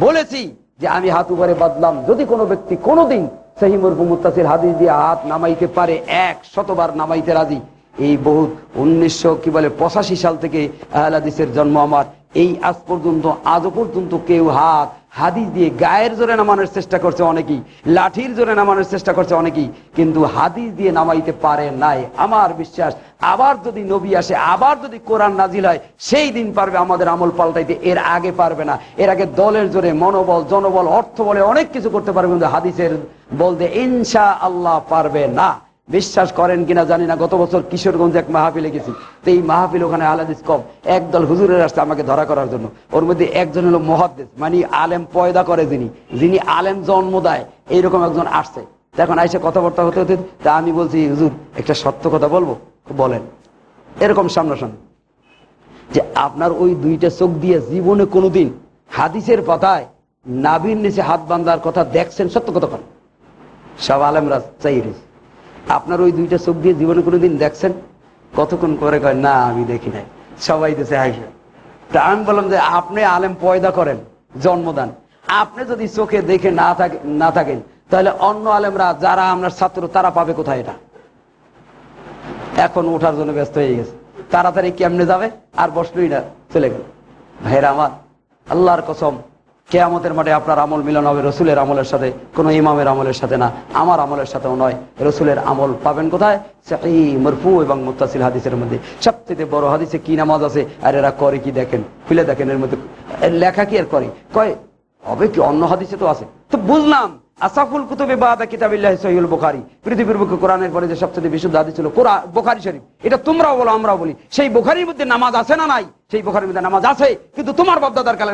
বলেছি যে আমি হাত উপরে বাঁধলাম, যদি কোনো ব্যক্তি কোনোদিন সহিহ মারফু মুত্তাসিল হাদিস দিয়ে হাত নামাইতে পারে, 100 বার নামাইতে রাজি। এই বহুত 1985 সাল থেকে আহলে হাদিসের জন্ম আমার, এই আজ পর্যন্ত, আজও পর্যন্ত কেউ হাত হাদিস দিয়ে গায়ের জোরে নামানোর চেষ্টা করছে অনেকেই, লাঠির জোরে নামানোর চেষ্টা করছে অনেকেই, কিন্তু হাদিস দিয়ে নামাইতে পারে নাই। আমার বিশ্বাস, আবার যদি নবী আসে, আবার যদি কোরআন নাজিল হয়, সেই দিন পারবে আমাদের আমল পাল্টাইতে, এর আগে পারবে না। এর আগে দলের জোরে, মনোবল, জনবল, অর্থ বলে অনেক কিছু করতে পারবে, কিন্তু হাদিসের বলতে ইনশাআল্লাহ পারবে না। বিশ্বাস করেন কিনা জানি না, গত বছর কিশোরগঞ্জে এক মাহফিলে গেছি, তো এই মাহফিল, ওখানে আহলে হাদিস কম, একদল হুজুরের আসছে আমাকে ধরা করার জন্য। ওর মধ্যে একজন হলো মুহাদ্দিস, মানে আলেম পয়দা করে, যিনি আলেম জন্ম দেয়, এইরকম একজন আসছে। এখন আইসে কথাবার্তা হতে হতে, তা আমি বলছি, হুজুর একটা সত্য কথা বলবো। বলেন। এরকম সামনাসামনি, যে আপনার ওই 2টা চোখ দিয়ে জীবনে কোনোদিন হাদিসের পাতায় নাবির নিচে হাত বান্ধার কথা দেখছেন? সত্য কথা বলেন। সব আলেমরা চাই আপনার ওই দুইটা চোখ দিয়ে জীবনে কোনোদিন দেখছেন? কতক্ষণ করে কয় না আমি দেখি নাই, সবাই দেশে হাসে। তা আমি বললাম যে আপনি আলেম পয়দা করেন, জন্মদান, আপনি যদি চোখে দেখে না থাকেন তাহলে অন্য আলেমরা যারা আপনার ছাত্র তারা পাবে কোথায় এটা? এখন ওঠার জন্য ব্যস্ত হয়ে গেছে, তাড়াতাড়ি কেমনে যাবে, আর বসলই না, চলে গেল। ভাইরা আমার, আল্লাহর কসম, কিয়ামতের মাঠে আপনার আমল মিলন হবে রসুলের আমলের সাথে, কোন ইমামের আমলের সাথে না, আমার আমলের সাথেও নয়। রসুলের আমল পাবেন কোথায়? সহিহ মারফু এবং মুত্তাসিল হাদিসের মধ্যে। সবচেয়ে বড় হাদিসে কি নামাজ আছে, আর এরা করে কি দেখেন, খুলে দেখেন, এর মধ্যে লেখা কি আর করে কয় হবে কি? অন্য হাদিসে তো আছে। তো বুঝলাম আসাফুল কুতুবে বাদা কিতাবিল্লাহি সহিহুল বুখারী, পৃথিবীর বুকে কোরআনের পরে যে সবচেয়ে বিশুদ্ধ হাদিস ছিল বুখারী শরীফ। এটা তোমরাও বলো, আমরাও বলি। সেই বুখারীর মধ্যে নামাজ আছে না নাই? সেই বুখারীর মধ্যে নামাজ আছে, কিন্তু তোমার বাপদাদার কালে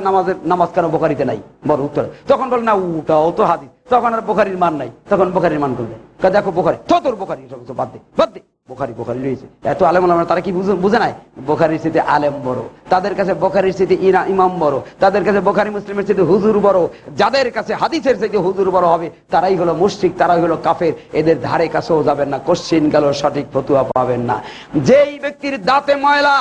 নামাজ কেন বুখারীতে নাই? বড় উত্তর। তখন বল না ওটাও তো হাদিস, তখন আর বুখারীর মান নাই, তখন বুখারীর মান করবে। দেখো বুখারী তো, তোর বুখারী বাদ দে, বুখারী রয়েছে। এত আলেম ওলামা তারা কি বুঝে নাই? বুখারীর চাইতে আলেম বড়, তাদের কাছে বুখারীর চাইতে ইমাম বড়, তাদের কাছে বুখারী মুসলিমের চাইতে হুজুর বড়। যাদের কাছে হাদিসের চাইতে হুজুর বড় হবে তারাই হলো মুশরিক, তারাই হলো কাফের। এদের ধারে কাছেও যাবেন না, কোশ্চিন গেল সঠিক ফতুয়া পাবেন না। যেই ব্যক্তির দাঁতে ময়লা,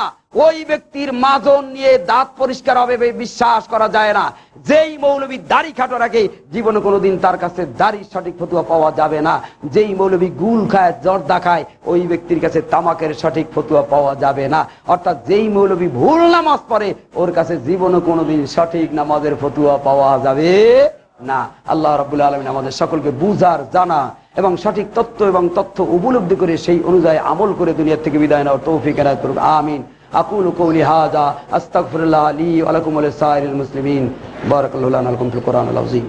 ওই ব্যক্তির মাজন নিয়ে দাঁত পরিষ্কার হবে বিশ্বাস করা যায় না। যেই মৌলবী দাড়ি খাটো রাখে, জীবনে কোনোদিন তার কাছে দাড়ির সঠিক ফতুয়া পাওয়া যাবে না। যেই মৌলবী গুল খায়, জর্দা খায়, ওই ব্যক্তির কাছে তামাকের সঠিক ফতুয়া পাওয়া যাবে না। অর্থাৎ যেই মৌলবী ভুল নামাজ পড়ে, ওর কাছে জীবনে কোনোদিন সঠিক নামাজের ফতুয়া পাওয়া যাবে না। আল্লাহ রাব্বুল আলামিন আমাদের সকলকে বুঝার, জানা এবং সঠিক তত্ত্ব এবং তথ্য উপলব্ধি করে সেই অনুযায়ী আমল করে দুনিয়া থেকে বিদায় নেওয়ার তৌফিক এনায়েত করুক। আমিন। আকুলু কওলি হাযা আস্তাগফিরুল্লাহ লি ওয়া লাকুম ওয়া লিসাইরিল মুসলিমিন। বারাকাল্লাহু লানা ওয়া লাকুম ফিল কুরআনিল আযীম।